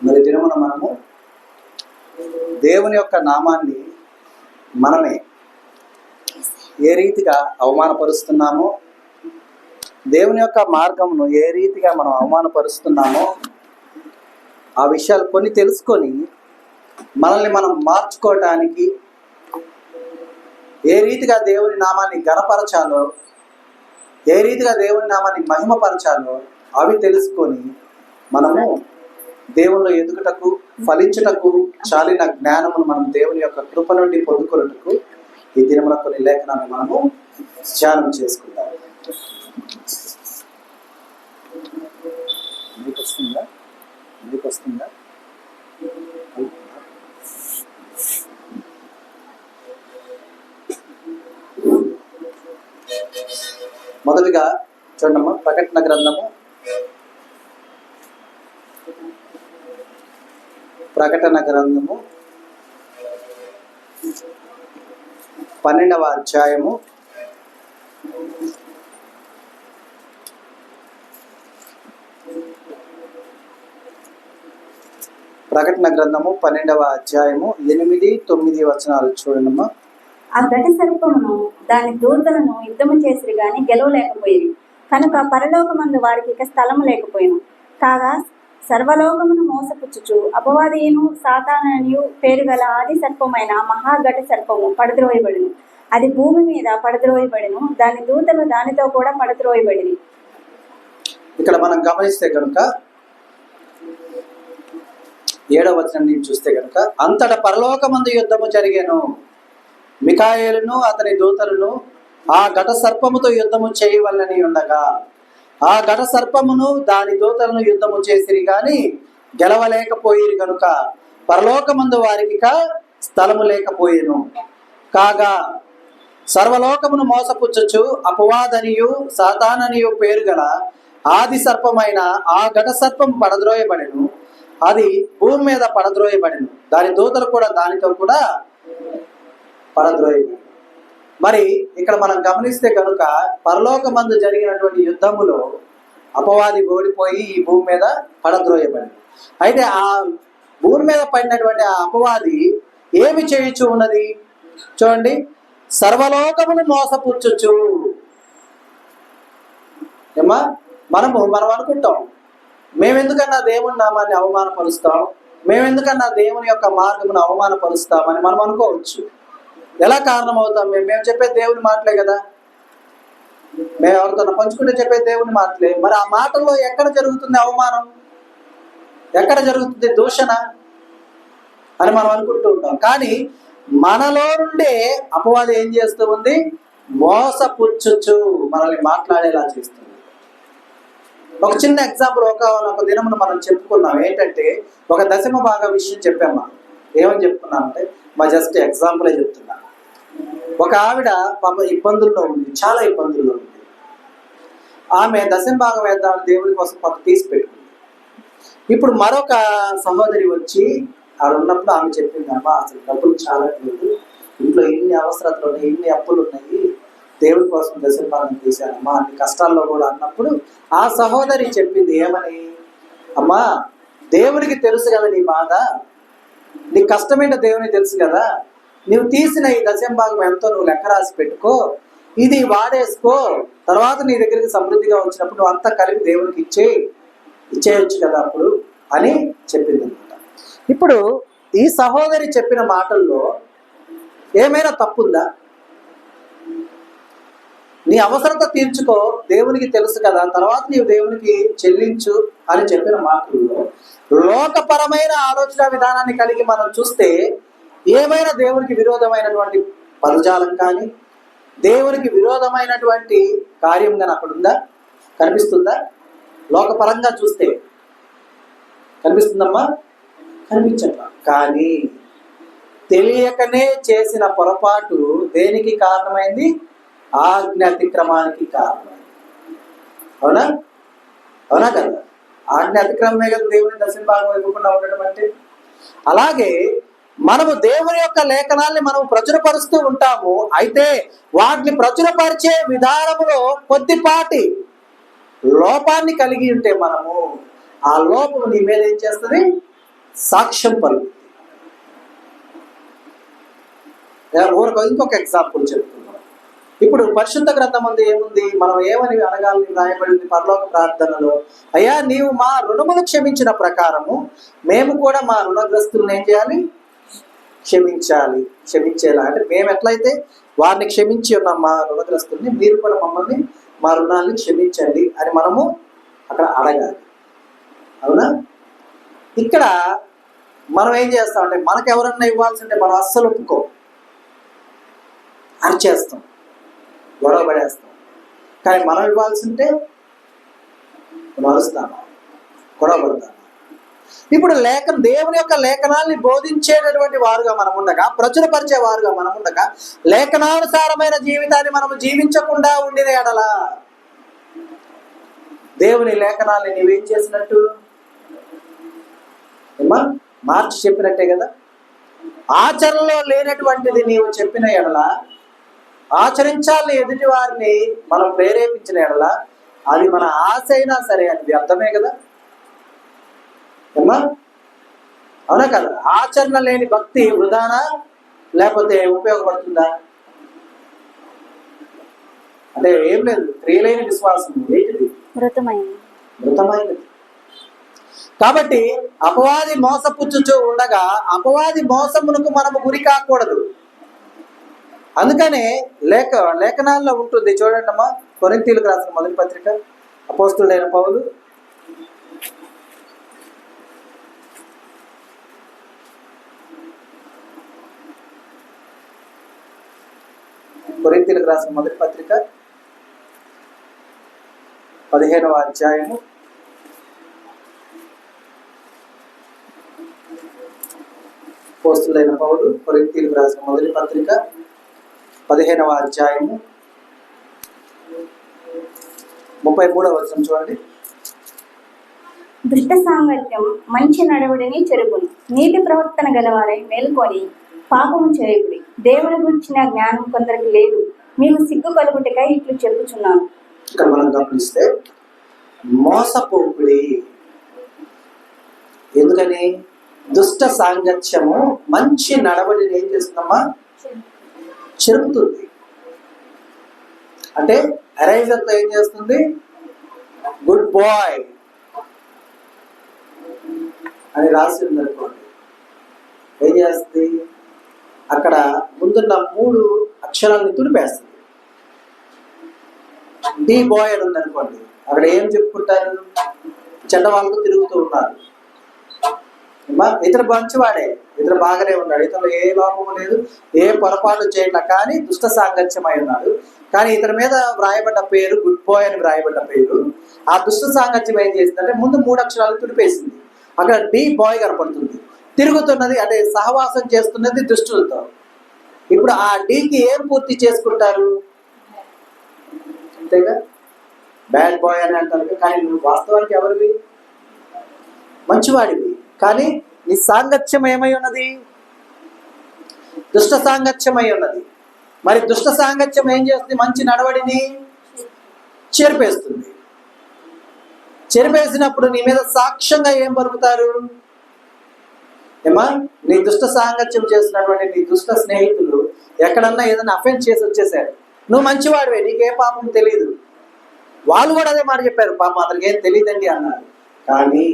మరి దినమున మనము దేవుని యొక్క నామాన్ని మనమే ఏ రీతిగా అవమానపరుస్తున్నామో, దేవుని యొక్క మార్గమును ఏ రీతిగా మనం అవమానపరుస్తున్నామో ఆ విషయాలు కొన్ని తెలుసుకొని మనల్ని మనం మార్చుకోవటానికి ఏ రీతిగా దేవుని నామాన్ని ఘనపరచాలో, ఏ రీతిగా దేవుని నామాన్ని మహిమపరచాలో అవి తెలుసుకొని మనము దేవుళ్ళు ఎదుగుటకు, ఫలించుటకు చాలిన జ్ఞానమును మనం దేవుని యొక్క కృప నుండి పొందుకున్నటకు ఈ దినమున కొన్ని లేఖనాన్ని మనము ధ్యానం చేసుకుందాం. మీకు వస్తుందా? మొదలుగా చూడమ్మా, ప్రకటన గ్రంథము 12వ అధ్యాయము 8-9 వచనాలు చూడండమ్మా. ఆ ఘట సర్పమును దాని దూతలను యుద్ధము చేసిరి గాని గెలవలేకపోయింది కనుక పరలోకమందు వారికి ఇక స్థలము లేకపోయిను. కాగా సర్వలోకమును మోసపుచ్చుచు అపవాదియును సాతాననియు పేరు గల ఆది సర్పమైన మహాఘట సర్పము పడద్రోయబడిను. అది భూమి మీద పడద్రోయబడిను, దాని దూతలు దానితో కూడా పడద్రోయబడిని. ఇక్కడ మనం గమనిస్తే కనుక 7వ వచనం నుంచి చూస్తే కనుక, అంతటా పరలోకమందు యుద్ధము జరిగెను. మిఖాయేలును అతని దూతలను ఆ ఘట సర్పముతో యుద్ధము చేయవలనని ఉండగా ఆ ఘట సర్పమును దాని దూతలను యుద్ధము చేసిరి గాని గెలవలేకపోయిరి కనుక పరలోకమందు వారికి స్థలము లేకపోయేను. కాగా సర్వలోకమును మోసపుచ్చుచు అపవాదనియు సాతాననియు పేరు గల ఆది సర్పమైన ఆ ఘట సర్పం పడద్రోయబడెను. అది భూమి మీద పడద్రోయబడెను, దాని దూతలు కూడా దానితో కూడా పడద్రోయబడెను. మరి ఇక్కడ మనం గమనిస్తే కనుక పరలోకమందు జరిగినటువంటి యుద్ధములో అపవాది ఓడిపోయి ఈ భూమి మీద పడద్రోయబడింది. అయితే ఆ భూమి మీద పడినటువంటి ఆ అపవాది ఏమి చేయుచు ఉన్నది చూడండి. సర్వలోకమును మోసపుచ్చుచు. ఏమా మనం అనుకుంటాం, మేమెందుకన్నా దేవుని నామాన్ని అవమానపరుస్తాం, మేమెందుకన్నా దేవుని యొక్క మార్గమును అవమానపరుస్తామని మనం అనుకోవచ్చు. ఎలా కారణం అవుతాం? మేము చెప్పేది దేవుని మాటలే కదా, మేము ఎవరితో పంచుకుంటే చెప్పేది దేవుని మాటలే. మరి ఆ మాటల్లో ఎక్కడ జరుగుతుంది అవమానం, ఎక్కడ జరుగుతుంది దూషణ అని మనం అనుకుంటూ ఉంటాం. కానీ మనలో నుండే అపవాది ఏం చేస్తూ ఉంది? మోసపుచ్చుచు మనల్ని మాట్లాడేలా చేస్తుంది. ఒక చిన్న ఎగ్జాంపుల్ ఒక దినమును మనం చెప్పుకున్నాం. ఏంటంటే ఒక దశమ భాగం విషయం చెప్పాం. మనం ఏమని చెప్పుకున్నామంటే, మా జస్ట్ ఎగ్జాంపులే చెప్తున్నా. ఒక ఆవిడ పాప ఇబ్బందుల్లో ఉంది, చాలా ఇబ్బందుల్లో ఉంది. ఆమె దశమ భాగం వేద్దామని దేవుని కోసం కొంత తీసి పెట్టుకుంది. ఇప్పుడు మరొక సహోదరి వచ్చి ఆడ ఉన్నప్పుడు ఆమె చెప్పింది, అమ్మా అసలు డబ్బులు చాలా లేదు, ఇంట్లో ఇన్ని అవసరాలు ఉన్నాయి, ఇన్ని అప్పులు ఉన్నాయి, దేవుడి కోసం దశమ భాగం తీశానమ్మా, అన్ని కష్టాల్లో కూడా అన్నప్పుడు ఆ సహోదరి చెప్పింది ఏమని, అమ్మా దేవునికి తెలుసు కదా నీ బాధ, నీ కష్టమైన దేవునికి తెలుసు కదా, నువ్వు తీసిన ఈ దశమ భాగం ఎంతో నువ్వు లెక్క రాసి పెట్టుకో, ఇది వాడేసుకో, తర్వాత నీ దగ్గరికి సమృద్ధిగా వచ్చినప్పుడు నువ్వు అంతా కలిపి దేవునికి ఇచ్చేయచ్చు కదా అప్పుడు అని చెప్పింది అనమాట. ఇప్పుడు ఈ సహోదరి చెప్పిన మాటల్లో ఏమైనా తప్పుందా? నీ అవసరత తీర్చుకో, దేవునికి తెలుసు కదా, తర్వాత నీవు దేవునికి చెల్లించు అని చెప్పిన మాటల్లో లోకపరమైన ఆలోచన విధానాన్ని కలిగి మనం చూస్తే ఏమైనా దేవునికి విరోధమైనటువంటి పదజాలం కానీ దేవునికి విరోధమైనటువంటి కార్యం కానీ అక్కడ ఉందా? కనిపిస్తుందా? లోకపరంగా చూస్తే కనిపిస్తుందమ్మా? కనిపించట్లా. కానీ తెలియకనే చేసిన పొరపాటు దేనికి కారణమైంది? ఆజ్ఞాతిక్రమానికి కారణమైంది. అవునా కదా? ఆజ్ఞ అతిక్రమమే కదా దేవుని దశమ భాగం ఇవ్వకుండా ఉండడం అంటే. అలాగే మనము దేవుని యొక్క లేఖనాల్ని మనం ప్రచురపరుస్తూ ఉంటాము. అయితే వాటిని ప్రచురపరిచే విధానములో కొద్దిపాటి లోపాన్ని కలిగి ఉంటే మనము ఆ లోపము నీ మీద ఏం చేస్తుంది? సాక్ష్యం పలుకుతుంది. ఇంకొక ఎగ్జాంపుల్ చెప్తున్నాం. ఇప్పుడు పరిశుద్ధ గ్రంథం అందు ఏముంది? మనం ఏమని అడగాలని రాయబడింది పరలోక ప్రార్థనలో? అయ్యా, నీవు మా రుణములు క్షమించిన ప్రకారము మేము కూడా మా రుణగ్రస్తులను ఏం చేయాలి? క్షమించేలా. అంటే మేము ఎట్లయితే వారిని క్షమించి ఉన్నాం మా రుణగ్రస్తుల్ని, మీరు కూడా మమ్మల్ని మా రుణాన్ని క్షమించండి అని మనము అక్కడ అడగాలి. అవునా? ఇక్కడ మనం ఏం చేస్తామంటే మనకు ఎవరన్నా ఇవ్వాల్సి ఉంటే మనం అస్సలు ఒప్పుకో, అరిచేస్తాం, గొడవ పడేస్తాం. కానీ మనం ఇవ్వాల్సి ఉంటే మనం అరుస్తాము, గొడవ పడతాము. ఇప్పుడు దేవుని యొక్క లేఖనాల్ని బోధించేటటువంటి వారుగా మనం ఉండగా, ప్రచురపరిచే వారుగా మనం ఉండగా, లేఖనానుసారమైన జీవితాన్ని మనము జీవించకుండా ఉండిన ఎడల దేవుని లేఖనాల్ని నీవేం చేసినట్టు? ఏమా మార్చి చెప్పినట్టే కదా. ఆచరణలో లేనటువంటిది నీవు చెప్పిన ఎడల, ఆచరించాలని ఎదుటి వారిని మనం ప్రేరేపించిన ఎడల, అది మన ఆశ అయినా సరే అది వ్యర్థమే కదా. ఏమా అవునా కదా? ఆచరణ లేని భక్తి వృధానా లేకపోతే ఉపయోగపడుతుందా? అంటే ఏం లేదు, క్రియలేని విశ్వాసం ఏంటిది? మృతమైనది. కాబట్టి అపవాది మోసపుచ్చుచూ ఉండగా అపవాది మోసమునకు మనము గురి కాకూడదు. అందుకనే లేఖనాల్లో ఉంటుంది చూడండి అమ్మా, కొరింథీయులకు రాసిన మొదటి పత్రిక, అపోస్తుడైన పౌలు కొరింథీయులకు రాసిన మొదటి పత్రిక 15వ అధ్యాయము 'అపోస్తులైన పౌలు కొరింథీయులకు రాసిన మొదటి పత్రిక 15వ అధ్యాయము 33వ వచనం చూడండి. దుష్ట సాంగత్యం మంచి నడవడిని చెరుపును, నీతి ప్రవర్తన గలవారై మేల్కొని పాపము చేయకుడి. దేవుని గురించిన జ్ఞానం కొందరికి లేదు, మీకు సిగ్గు కలుగుటకై ఇట్లు చెప్పుచున్నాను. ఇక్కడ మనం గమనిస్తే మోసపోకుడి. ఎందుకని? దుష్ట సాంగత్యము మంచి నడవడిని ఏం చేస్తుందమ్మా? చెరుపుతుంది. అంటే ఎరైజర్తో ఏం చేస్తుంది? గుడ్ బాయ్ అని రాసి ఉందనుకోండి, ఏం చేస్తుంది? అక్కడ ముందున్న 3 అక్షరాలని తుడిపేస్తుంది. డి బాయ్ అని ఉందనుకోండి, అక్కడ ఏం చెప్పుకుంటారు? చెడ్డ వాళ్ళతో తిరుగుతూ ఉన్నారు. ఇతను మంచివాడే, ఇతను బాగానే ఉన్నాడు, ఇతను ఏ లోపము లేదు, ఏ పొరపాటు చేయట్లా, కానీ దుష్ట సాంగత్యం అయి ఉన్నాడు. కానీ ఇతని మీద వ్రాయబడ్డ పేరు గుడ్ బాయ్ అని వ్రాయబడ్డ పేరు. ఆ దుష్ట సాంగత్యం ఏం చేసిందంటే ముందు 3 అక్షరాలు తుడిపేసింది. అక్కడ డి బాయ్ కనపడుతుంది. తిరుగుతున్నది అంటే సహవాసం చేస్తున్నది దుష్టులతో. ఇప్పుడు ఆ డీకి ఏం పూర్తి చేసుకుంటారు? అంతేగా, బ్యాడ్ బాయ్ అని అంటారు. కానీ నువ్వు వాస్తవానికి ఎవరివి? మంచివాడివి. కానీ నీ సాంగత్యం ఏమై ఉన్నది? దుష్ట సాంగత్యం అయి ఉన్నది. మరి దుష్ట సాంగత్యం ఏం చేస్తుంది? మంచి నడవడిని చెరిపేస్తుంది. చెరిపేసినప్పుడు నీ మీద సాక్ష్యంగా ఏం పలుకుతారు? ఏమా, నీ దుష్ట సాంగత్యం చేసినటువంటి నీ దుష్ట స్నేహితులు ఎక్కడన్నా ఏదైనా అఫెన్స్ చేసి వచ్చేసారు, నువ్వు మంచివాడివే, నీకే పాపం తెలియదు. వాళ్ళు కూడా అదే మాట చెప్పారు, పాపం అతనికి ఏం తెలియదండి అన్నారు. కానీ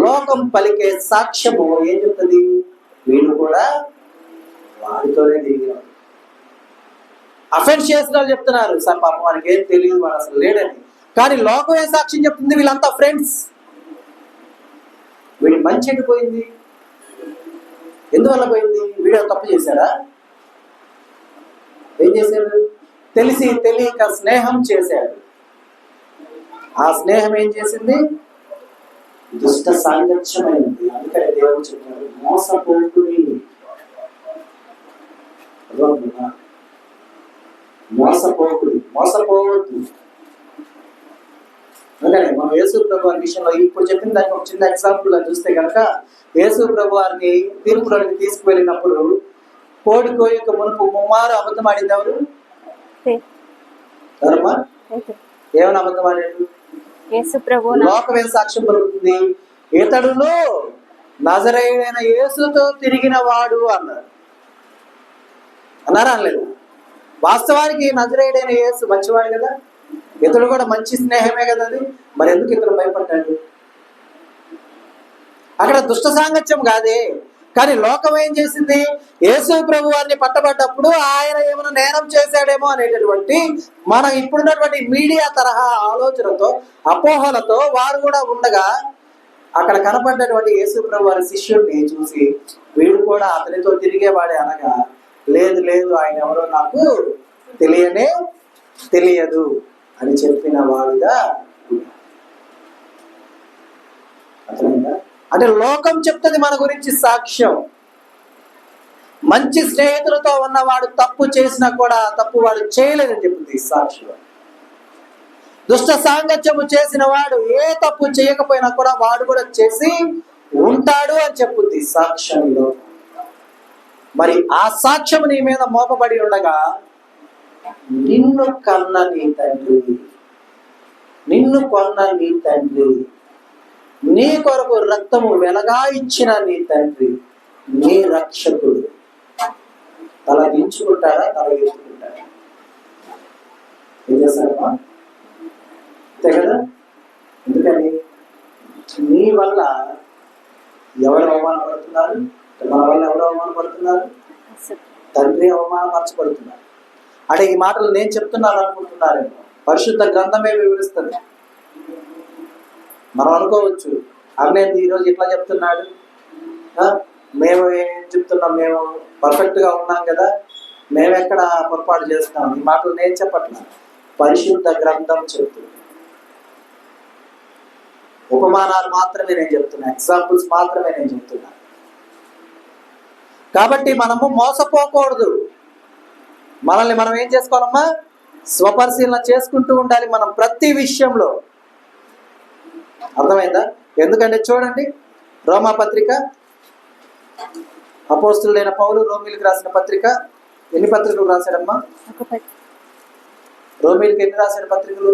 లోకం పలికే సాక్ష్యము ఏం చెప్తుంది? వీడు కూడా వాడితోనే దిగినాడు. అఫెన్స్ చేసిన వాళ్ళు చెప్తున్నారు, సార్ పాపం వాడికి ఏం తెలియదు, వాడు అసలు లేడని. కానీ లోకం ఏ సాక్ష్యం చెప్తుంది? వీళ్ళంతా ఫ్రెండ్స్. వీడి మంచి ఎటు పోయింది? ఎందువల్ల పోయింది? వీడియో తప్పు చేశాడా? ఏం చేశాడు? తెలిసి తెలియక స్నేహం చేశాడు. ఆ స్నేహం ఏం చేసింది? దుష్ట సాంగత్యమైంది. అందుకని దేవుడు చెప్పాడు, మోసపోకుడి. మోసపోవద్దు. అందుకని మనం యేసు ప్రభు వారి విషయంలో ఇప్పుడు చెప్పిన దానికి ఒక చిన్న ఎగ్జాంపుల్ గా చూస్తే కనుక, యేసు ప్రభు వారిని తీర్పులోకి తీసుకువెళ్ళినప్పుడు కోడి కోయక మునుపు 3 అబద్ధం ఆడింది ఎవరు? ఎవరమ్మా? ఏమని అబద్ధం ఆడాడు? యేసు ప్రభు. లోకం ఏం సాక్ష్యం పలుకుతుంది? ఇతడును నజరేయుడైన యేసుతో తిరిగిన వాడు అన్నారు. అన్నారా అనలేదు? వాస్తవానికి నజరేయుడైన యేసు మంచివాడు కదా, ఇతడు కూడా మంచి స్నేహమే కదా అది. మరి ఎందుకు ఇతడు భయపడ్డాడు? అక్కడ దుష్ట సాంగత్యం కాదే, కానీ లోకం ఏం చేసింది? యేసు ప్రభు వారిని పట్టబడ్డప్పుడు ఆయన ఏమైనా నేరం చేశాడేమో అనేటటువంటి మనం ఇప్పుడున్నటువంటి మీడియా తరహా ఆలోచనతో, అపోహలతో వారు కూడా ఉండగా, అక్కడ కనపడ్డటువంటి యేసు ప్రభు వారి శిష్యుడిని చూసి వీడు కూడా అతనితో తిరిగేవాడే అనగా, లేదు లేదు ఆయన ఎవరో నాకు తెలియదు అని చెప్పిన వాడుగా. అర్థమైందా? అంటే లోకం చెప్తుంది మన గురించి సాక్ష్యం. మంచి స్నేహితులతో ఉన్నవాడు తప్పు చేసినా కూడా తప్పు వాడు చేయలేదని చెప్తుంది సాక్ష్యం. దుష్ట సాంగత్యము చేసిన వాడు ఏ తప్పు చేయకపోయినా కూడా వాడు కూడా చేసి ఉంటాడు అని చెప్తుంది సాక్ష్యంలో. మరి ఆ సాక్ష్యం నీ మీద మోపబడి ఉండగా, నిన్ను కన్న నీ తండ్రి, నిన్ను కొన్న నీ తండ్రి, నీ కొరకు రక్తము వెలగా ఇచ్చిన నీ తండ్రి, నీ రక్షకుడు తల దించుకుంటారా, తల ఎత్తుకుంటారా? ఏం చేస్తారమ్మా? అంతే కదా. ఎందుకని? నీ వల్ల ఎవరు అవమానపడుతున్నారు? మన వల్ల ఎవరు అవమానపడుతున్నారు? తండ్రి అవమానపరచబడుతున్నారు. అంటే ఈ మాటలు నేను చెప్తున్నాను అనుకుంటున్నారేమో, పరిశుద్ధ గ్రంథమే వివరిస్తుంది. మనం అనుకోవచ్చు, అన్నేది ఈరోజు ఇట్లా చెప్తున్నాడు, మేము ఏం చెప్తున్నాం, మేము పర్ఫెక్ట్గా ఉన్నాం కదా, మేము ఎక్కడ పొరపాటు చేస్తున్నాం. ఈ మాటలు నేను చెప్పట్లా, పరిశుద్ధ గ్రంథం చెప్తుంది. ఉపమానాలు మాత్రమే నేను చెప్తున్నా, ఎగ్జాంపుల్స్ మాత్రమే నేను చెప్తున్నా. కాబట్టి మనము మోసపోకూడదు. మనల్ని మనం ఏం చేసుకోవాలమ్మా? స్వపరిశీలన చేసుకుంటూ ఉండాలి మనం ప్రతి విషయంలో. అర్థమైందా? ఎందుకంటే చూడండి, రోమా పత్రిక, అపోస్తులైన పౌలు రోమిలకు రాసిన పత్రిక, ఎన్ని పత్రికలు రాశాడమ్మా? రోమిలకు ఎన్ని రాసిన పత్రికలు?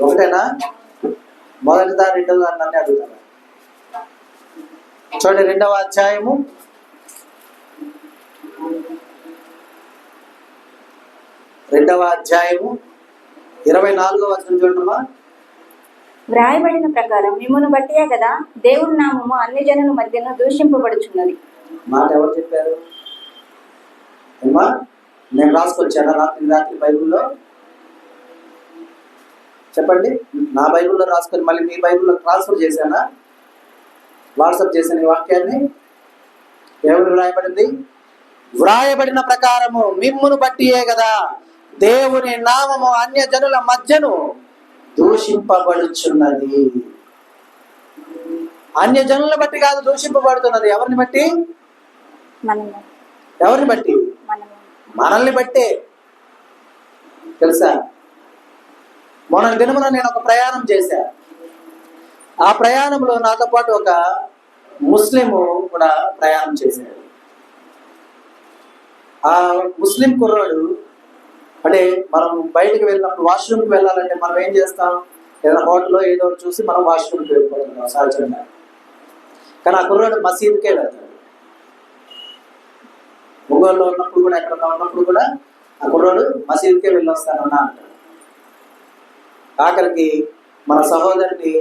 ఒకటేనా? మొదటిదా రెండోదా నన్ను అడుగుతాను. చూడండి, 2వ అధ్యాయము 24వ వచనం చూడమ్మా. వ్రాయబడిన ప్రకారం మిమ్మును బట్టియే కదా దేవుని నామము అన్ని జనుల మధ్యన దూషింపబడుచున్నది. మాట ఎవరు చెప్పారు? అమ్మా, నేను రాసుకొచ్చానా రాత్రి బైబిల్లో? చెప్పండి. నా బైబిల్లో రాసుకొని మళ్ళీ మీ బైబిల్లో ట్రాన్స్ఫర్ చేశానా? వాట్సాప్ చేశాను ఈ వాక్యాన్ని. ఎవరు వ్రాయబడింది? వ్రాయబడిన ప్రకారము మిమ్మును బట్టియే కదా దేవుని నామము అన్య జనుల మధ్యను దూషింపబడుచున్నది. అన్య జనుల బట్టి కాదు దూషింపబడుతున్నది. ఎవరిని బట్టి? ఎవరిని బట్టి? మనల్ని బట్టే. తెలుసా, మొన్న దినమున నేను ఒక ప్రయాణం చేశా. ఆ ప్రయాణంలో నాతో పాటు ఒక ముస్లిము కూడా ప్రయాణం చేశాడు. ఆ ముస్లిం కుర్రాడు, అంటే మనం బయటకు వెళ్ళినప్పుడు వాష్రూమ్కి వెళ్ళాలంటే మనం ఏం చేస్తాం? ఏదైనా హోటల్లో ఏదో చూసి మనం వాష్రూమ్కి వెళ్ళిపోతున్నాం సహజంగా. కానీ ఆ కుర్రాడు మసీదుకే వెళ్తాడు. ఒంగోలులో ఉన్నప్పుడు కూడా, ఎక్కడ ఉన్నప్పుడు కూడా ఆ కుర్రాడు మసీదుకే వెళ్ళొస్తానన్నా అంటాడు. ఆఖరికి మన సహోదరిని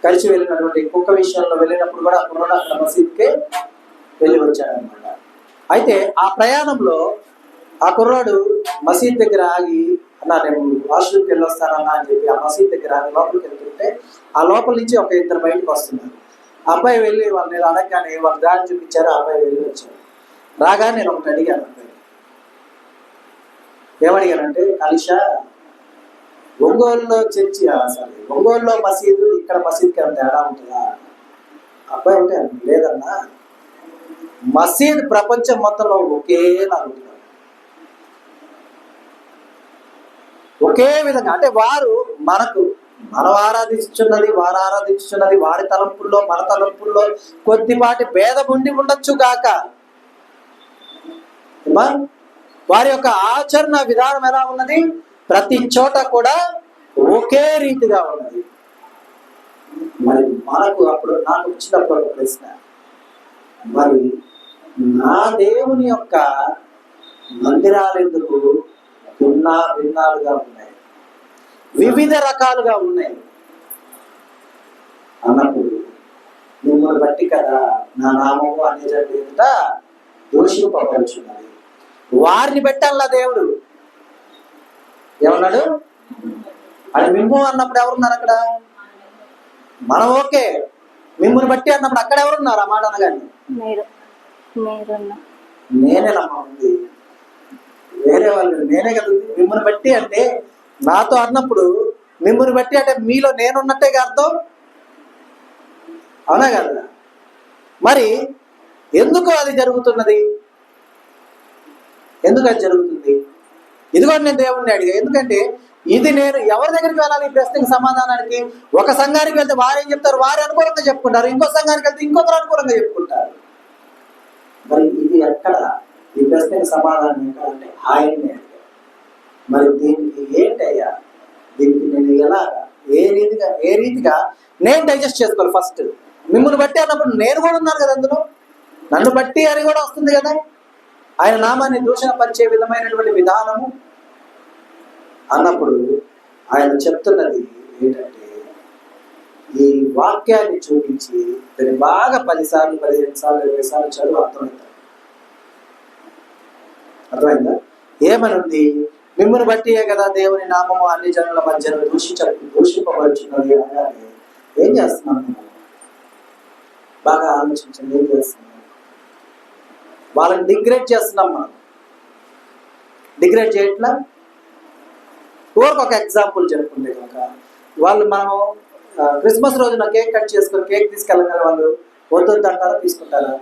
కలిసి వెళ్ళినటువంటి కుక్క విషయంలో వెళ్ళినప్పుడు కూడా ఆ కుర్రాడు అక్కడ మసీదుకే వెళ్ళి వచ్చాడనమాట. అయితే ఆ ప్రయాణంలో ఆ కుర్రాడు మసీద్ దగ్గర ఆగి, అన్నా నేను వాష్రూమ్కి వెళ్ళొస్తానన్నా అని చెప్పి ఆ మసీద్ దగ్గర ఆగి లోపలికి వెళ్తుంటే ఆ లోపల నుంచి ఒక 2 బయటకు వస్తున్నారు. ఆ అబ్బాయి వెళ్ళి వాళ్ళు నేను అడగగానే వాళ్ళు దారి చూపించారు. ఆ అబ్బాయి వెళ్ళి వచ్చారు. రాగానే నేను ఒకటి అడిగాను. అబ్బాయి ఏమడిగానంటే, కలిషా, ఒంగోలులో చర్చి, ఒంగోలులో మసీదు ఇక్కడ మసీద్కి అంత తేడా ఉంటుందా? అబ్బాయి అంటే లేదన్నా, మసీద్ ప్రపంచం మొత్తంలో ఒకేలా ఉంటుంది, ఒకే విధంగా. అంటే వారు మనం ఆరాధించున్నది, వారు ఆరాధించున్నది, వారి తలంపుల్లో మన తలంపుల్లో కొద్దిపాటి భేదం ఉండి ఉండొచ్చు గాక, వారి యొక్క ఆచరణ విధానం ఎలా ఉన్నది? ప్రతి చోట కూడా ఒకే రీతిగా ఉన్నది. మరి మనకు అప్పుడు నాకు వచ్చినప్పుడు ఒక ప్రశ్న, మరి నా దేవుని యొక్క మందిరాలు ఎందుకు భిన్నాలుగా ఉన్నాయి, వివిధ రకాలుగా ఉన్నాయి అన్నప్పుడు మిమ్మల్ని బట్టి కదా నా నామము అనేది దూషింపబడుచున్నది. వారిని పెట్టాలా దేవుడు ఏమన్నాడు? అని మిమ్ము అన్నప్పుడు ఎవరున్నారు అక్కడ? మనం ఓకే, మిమ్మల్ని బట్టి అన్నప్పుడు అక్కడ ఎవరున్నారు? ఆ మాట అనగానే నేనేనమ్మా ఉంది, వేరే వాళ్ళు నేనే కదా. మిమ్మల్ని బట్టి అంటే నాతో అన్నప్పుడు మిమ్మల్ని బట్టి అంటే మీలో నేనున్నట్టేగా అర్థం, అవునా కదా? మరి ఎందుకు అది జరుగుతున్నది? ఎందుకు అది జరుగుతుంది? ఇదిగో నేను దేవుణ్ణి అడిగా. ఎందుకంటే ఇది నేను ఎవరి దగ్గరికి వెళ్ళాలి ఈ ప్రశ్నకి సమాధానానికి? ఒక సంఘానికి వెళ్తే వారు ఏం చెప్తారు? వారు అనుకూలంగా చెప్పుకుంటారు. ఇంకో సంఘానికి వెళ్తే ఇంకొకరు అనుకూలంగా చెప్పుకుంటారు. మరి ఇది ఎక్కడ? ఈ ప్రశ్నకి సమాధానం ఎక్కడ అంటే ఆయన్నే అడిగా. మరి దీనికి ఏంటయ్యా? దీనికి నేను ఎలాగా ఏ రీతిగా నేను డైజెస్ట్ చేసుకోవాలి? ఫస్ట్ మిమ్మల్ని బట్టి అన్నప్పుడు నేను కూడా ఉన్నాను కదా అందులో, నన్ను బట్టి అని కూడా వస్తుంది కదా. ఆయన నామాన్ని దూషణ పరిచే విధమైనటువంటి విధానము అన్నప్పుడు ఆయన చెప్తున్నది ఏంటంటే, ఈ వాక్యాన్ని చూపించి దాన్ని బాగా 10 సార్లు 15 సార్లు 20 సార్లు చదువు అర్థమైందా? ఏమనుంది? మిమ్మల్ని బట్టియే కదా దేవుని నామము అన్ని జనుల మధ్యలో దూషింపబడుచున్నది అనగానే ఏం చేస్తున్నాం? బాగా ఆలోచించండి. ఏం చేస్తున్నాం? వాళ్ళని డిగ్రేడ్ చేస్తున్నాం. మనం డిగ్రేడ్ చేయట్లా. ఊరికి ఒక ఎగ్జాంపుల్ చెప్పుకుంటే కనుక, వాళ్ళు మనం క్రిస్మస్ రోజున కేక్ కట్ చేసుకొని కేక్ తీసుకెళ్ళగానే వాళ్ళు వద్దు అంటారా? తీసుకుంటారా?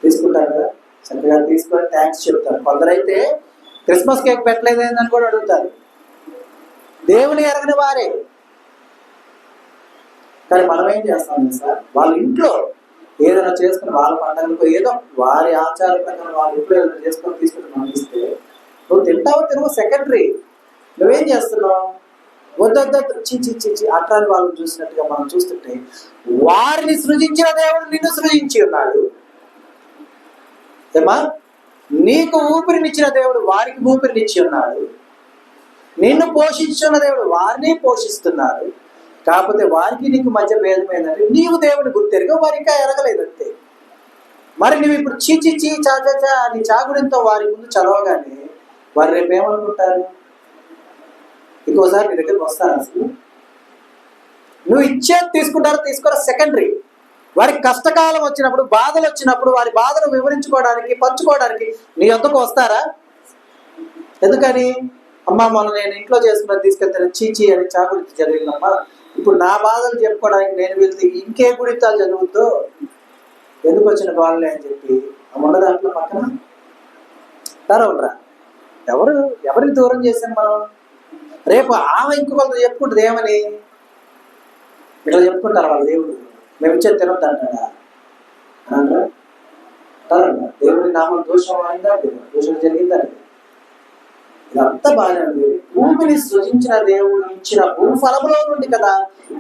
తీసుకుంటారు కదా. చక్కగా తీసుకొని థ్యాంక్స్ చెప్తారు. కొందరైతే క్రిస్మస్ కేక్ పెట్టలేదని కూడా అడుగుతారు. దేవుని ఎరగని వారే. కానీ మనం ఏం చేస్తాం సార్? వాళ్ళ ఇంట్లో ఏదైనా చేసుకుని వాళ్ళ పండుగలకు ఏదో వారి ఆచార ప్రకారం వాళ్ళ ఇంట్లో ఏదైనా చేసుకొని తీసుకుని మనం ఇస్తే నువ్వు తింటావు తిరుగు సెకండరీ. నువ్వేం చేస్తున్నావు? వద్దొద్దు చిచి అట్లాంటి వాళ్ళని చూసినట్టుగా మనం చూస్తుంటే, వారిని సృజించిన దేవుడు నిన్ను సృజించి ఉన్నాడు. ఏమా? నీకు ఊపిరినిచ్చిన దేవుడు వారికి ఊపిరినిచ్చి ఉన్నాడు. నిన్ను పోషించున్న దేవుడు వారిని పోషిస్తున్నాడు. కాకపోతే వారికి నీకు మధ్య భేదం ఏంటంటే, నీవు దేవుడు గుర్తెరుగా వారు ఇంకా ఎరగలేదంతే. మరి నువ్వు ఇప్పుడు చీచి చాచా నీ చాగుడింతో వారి ముందు చదవగానే వారు రేపు ఏమనుకుంటారు? ఇంకోసారి నీ దగ్గరికి వస్తారు. అసలు నువ్వు ఇచ్చేది తీసుకుంటారో తీసుకోరా సెకండరీ. వారికి కష్టకాలం వచ్చినప్పుడు, బాధలు వచ్చినప్పుడు వారి బాధను వివరించుకోవడానికి, పంచుకోవడానికి నీ వద్దకు వస్తారా? ఎందుకని? అమ్మ మొన్న నేను ఇంట్లో చేసుకున్నది తీసుకెళ్తాను చీచి అని చాగుడితో చదివిందమ్మా, ఇప్పుడు నా బాధలు చెప్పుకోవడానికి నేను వెళ్తే ఇంకే గుడితాలు చదువుతూ ఎందుకు వచ్చిన వాళ్ళే అని చెప్పి ఉన్న దాంట్లో పక్కన తరవరా. ఎవరిని దూరం చేసాం మనం? రేపు ఆమె ఇంకొకరితో చెప్పుకుంటుంది ఏమని? ఇట్లా చెప్పుకుంటారు వాళ్ళ దేవుడు మేము ఇచ్చేది తినొద్దు అంటాడా? అంటారా? దేవుడి నామం దోషం అయిందా? దోషం జరిగిందా? ఇదంతా బాగానే ఉంది. భూమిని సృజించిన దేవుడు ఇచ్చిన భూఫలములో నుండి కదా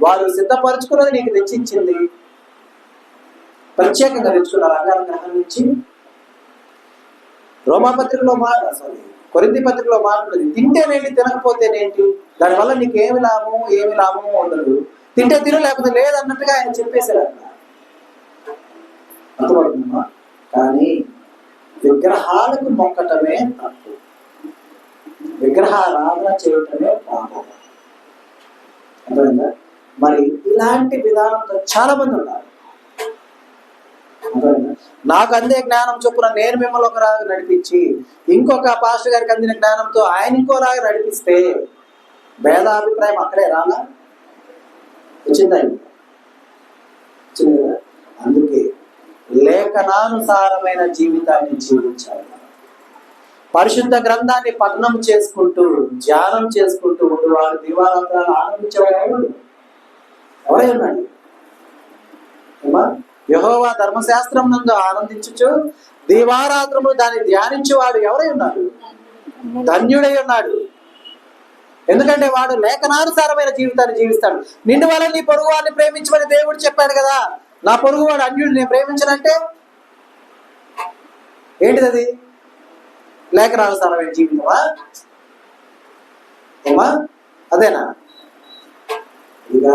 వారు సిద్ధపరచుకున్నది నీకు తెచ్చిచ్చింది. ప్రత్యేకంగా తెచ్చుకున్నారు అంగార గ్రహం నుంచి. రోమాపత్రికలో కొరింథీ పత్రికలో మాట్లాడేది తింటేనేంటి తినకపోతేనేంటి, దానివల్ల నీకు ఏమి లాభము ఉండదు. తింటే తిను లేకపోతే లేదన్నట్టుగా ఆయన చెప్పేశారు అక్కడ. అర్థమవుతుందమ్మా? కానీ విగ్రహాలకు మొక్కటమే తప్పు, విగ్రహారాధన చేయటమే పాపం. అర్థమైందా? మరి ఇలాంటి విధానంతో చాలా మంది ఉన్నారు. నాకు అందే జ్ఞానం చొప్పున నేను మిమ్మల్ని ఒకలాగా నడిపించి ఇంకొక పాస్టర్ గారికి అందిన జ్ఞానంతో ఆయన ఇంకోలాగా నడిపిస్తే భేదాభిప్రాయం అక్కడే రాలా? వచ్చిందా? వచ్చింది కదా. అందుకే లేఖనానుసారమైన జీవితాన్ని జీవించాలి. పరిశుద్ధ గ్రంథాన్ని పఠనం చేసుకుంటూ ధ్యానం చేసుకుంటూ వారు దివారాత్రాలు ఆనందించేవాడు ఎవరై ఉన్నాడు? యెహోవా ధర్మశాస్త్రం నందు ఆనందించుచు దివారాత్రములు దాన్ని ధ్యానించేవాడు ఎవరై ఉన్నాడు? ధన్యుడై ఉన్నాడు. ఎందుకంటే వాడు లేఖనానుసారమైన జీవితాన్ని జీవిస్తాడు. నిన్ను వల్ల నీ పొరుగు వాడిని ప్రేమించమని దేవుడు చెప్పాడు కదా. నా పొరుగు వాడు అన్యుడు నేను ప్రేమించనంటే ఏంటిది? అది లేఖనానుసారమైన జీవితమా? ఏమా అదేనా? ఇక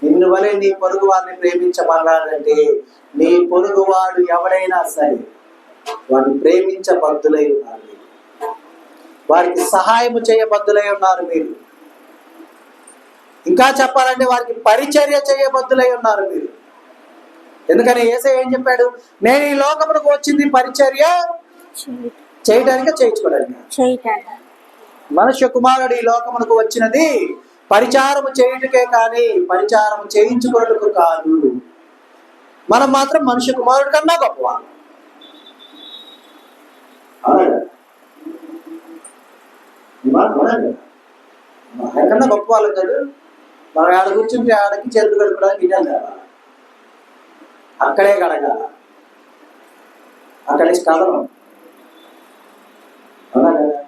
నిన్ను వలె నీ పొరుగు వారిని ప్రేమించమన్నాడంటే నీ పొరుగు వాడు ఎవడైనా సరే వాడిని ప్రేమించబద్దులై ఉన్నారు, వారికి సహాయం చేయబద్దులై ఉన్నారు మీరు. ఇంకా చెప్పాలంటే వారికి పరిచర్య చేయబద్దులై ఉన్నారు మీరు. ఎందుకని యేసయ్య ఏం చెప్పాడు? నేను ఈ లోకమునకు వచ్చింది పరిచర్య చేయడానికి చేయించుకోవడానికి. మనుష్య కుమారుడు ఈ లోకమునకు వచ్చినది పరిచారము చేయుటకే కానీ పరిచారము చేయించుకోవడానికి కాదు. మనం మాత్రం మనుష్య కుమారుడి కన్నా గొప్పవాళ్ళం. మనకన్నా గొప్ప వాళ్ళు కాదు. మనం ఆడ కూర్చుంటే ఆడకి చేతులు కడుకోవడానికి గిన్నెలు కావాలి, అక్కడే కడగాల, అక్కడి నుంచి కదలం. అవునా కదా?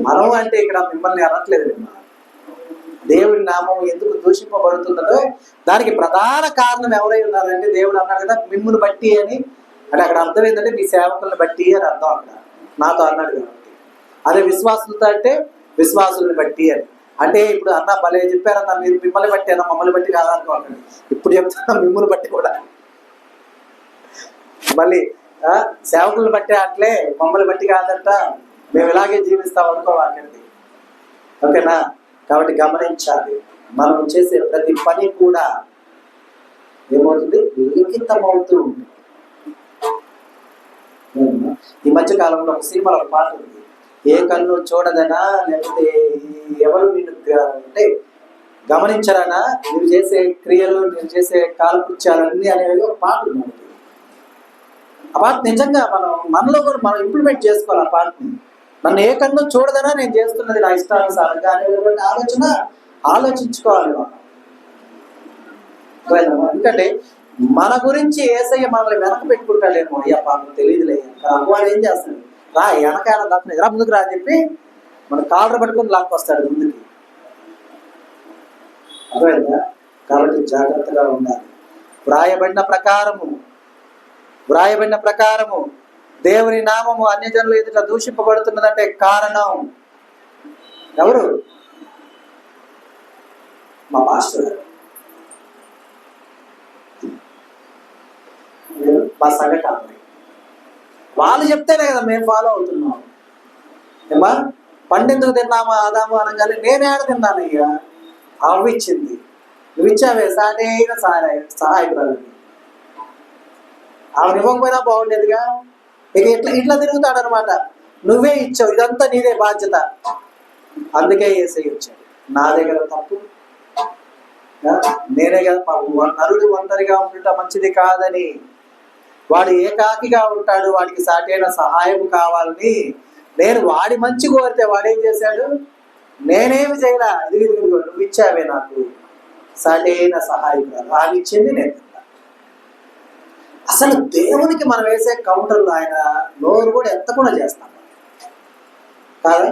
మనం అంటే ఇక్కడ మిమ్మల్ని అనట్లేదు. దేవుడి నామం ఎందుకు దూషింపబడుతుందో దానికి ప్రధాన కారణం ఎవరై ఉన్నారంటే దేవుడు అన్నాడు కదా, మిమ్మును బట్టి అని. అంటే అక్కడ అర్థం ఏంటంటే మీ సేవకులను బట్టి అని అర్థం. అక్కడ నాతో అన్నాడు కాబట్టి. అదే విశ్వాసులతో అంటే విశ్వాసులను బట్టి అని. అంటే ఇప్పుడు అన్న భలే చెప్పారన్న, మీరు మిమ్మల్ని బట్టి అన్న, మమ్మల్ని బట్టి కాదనుకోకండి. ఇప్పుడు చెప్తున్నా మిమ్మల్ని బట్టి కూడా. మళ్ళీ సేవకులను బట్టి అట్లే మమ్మల్ని బట్టి కాదంట, మేము ఇలాగే జీవిస్తాం అనుకోవాలండి. ఓకేనా? కాబట్టి గమనించాలి, మనం చేసే ప్రతి పని కూడా ఏమవుతుంది? లిఖితమవుతూ ఉంటుంది. ఈ మధ్య కాలంలో ఒక సినిమాలో ఒక పాట ఉంది, ఏ కన్ను చూడదనా, లేకపోతే ఎవరు నిన్ను అంటే గమనించరానా, నువ్వు చేసే క్రియలు, నువ్వు చేసే కాలకృత్యాలన్నీ అనేవి ఒక పాట ఉంది. ఆ పాట నిజంగా మనలో కూడా మనం ఇంప్లిమెంట్ చేసుకోవాలి. ఆ పాటని నన్ను ఏ కన్ను చూడదనా, నేను చేస్తున్నది నా ఇష్టానుసారంగా అనేటువంటి ఆలోచించుకోవాలి మనం. ఎందుకంటే మన గురించి యేసయ్య మనల్ని వెనక పెట్టుకుంటాడేమో, అయ్యా పాపం తెలియదులే, వాడు ఏం చేస్తాడు, రా వెనకాల దక్కన రా ముందుకు రా అని చెప్పి మన కాలర్ పట్టుకుని లాక్కొస్తాడు ముందుకి. అర్థమైందా? కాబట్టి జాగ్రత్తగా ఉండాలి. వ్రాయబడిన ప్రకారము దేవుని నామము అన్యజనులు ఎదుట దూషింపబడుతున్నదంటే కారణం ఎవరు? మా పాస్టర్ గారు, మా సంఘటన. వాళ్ళు చెప్తేనే కదా మేము ఫాలో అవుతున్నాం. ఏమా పండెందుకు తిన్నామా ఆదాము అనగానే నేను ఏడ తిన్నానయ్యా, అవి ఇచ్చింది, నువ్వు ఇచ్చావే సాటైన సహాయకురాలని. ఆమె ఇవ్వకపోయినా బాగుండేదిగా. ఇక ఇట్లా తిరుగుతాడు అనమాట. నువ్వే ఇచ్చావు, ఇదంతా నీదే బాధ్యత. అందుకే యేసయ్య వచ్చాడు. నాదే కదా తప్పు, నేనే కదా. నరుడు ఒంటరిగా ఉండటం మంచిది కాదని, వాడు ఏకాకిగా ఉంటాడు, వాడికి సాటైన సహాయం కావాలని నేను వాడి మంచి కోరితే వాడేం చేశాడు? నేనేమి చేయలా, ఇది నువ్వు ఇచ్చావే నాకు సాటైన సహాయకురాలు, అది ఇచ్చింది నేను. అసలు దేవునికి మనం వేసే కౌంటర్లు ఆయన నోరు కూడా ఎత్తకుండా చేస్తాం కాదా?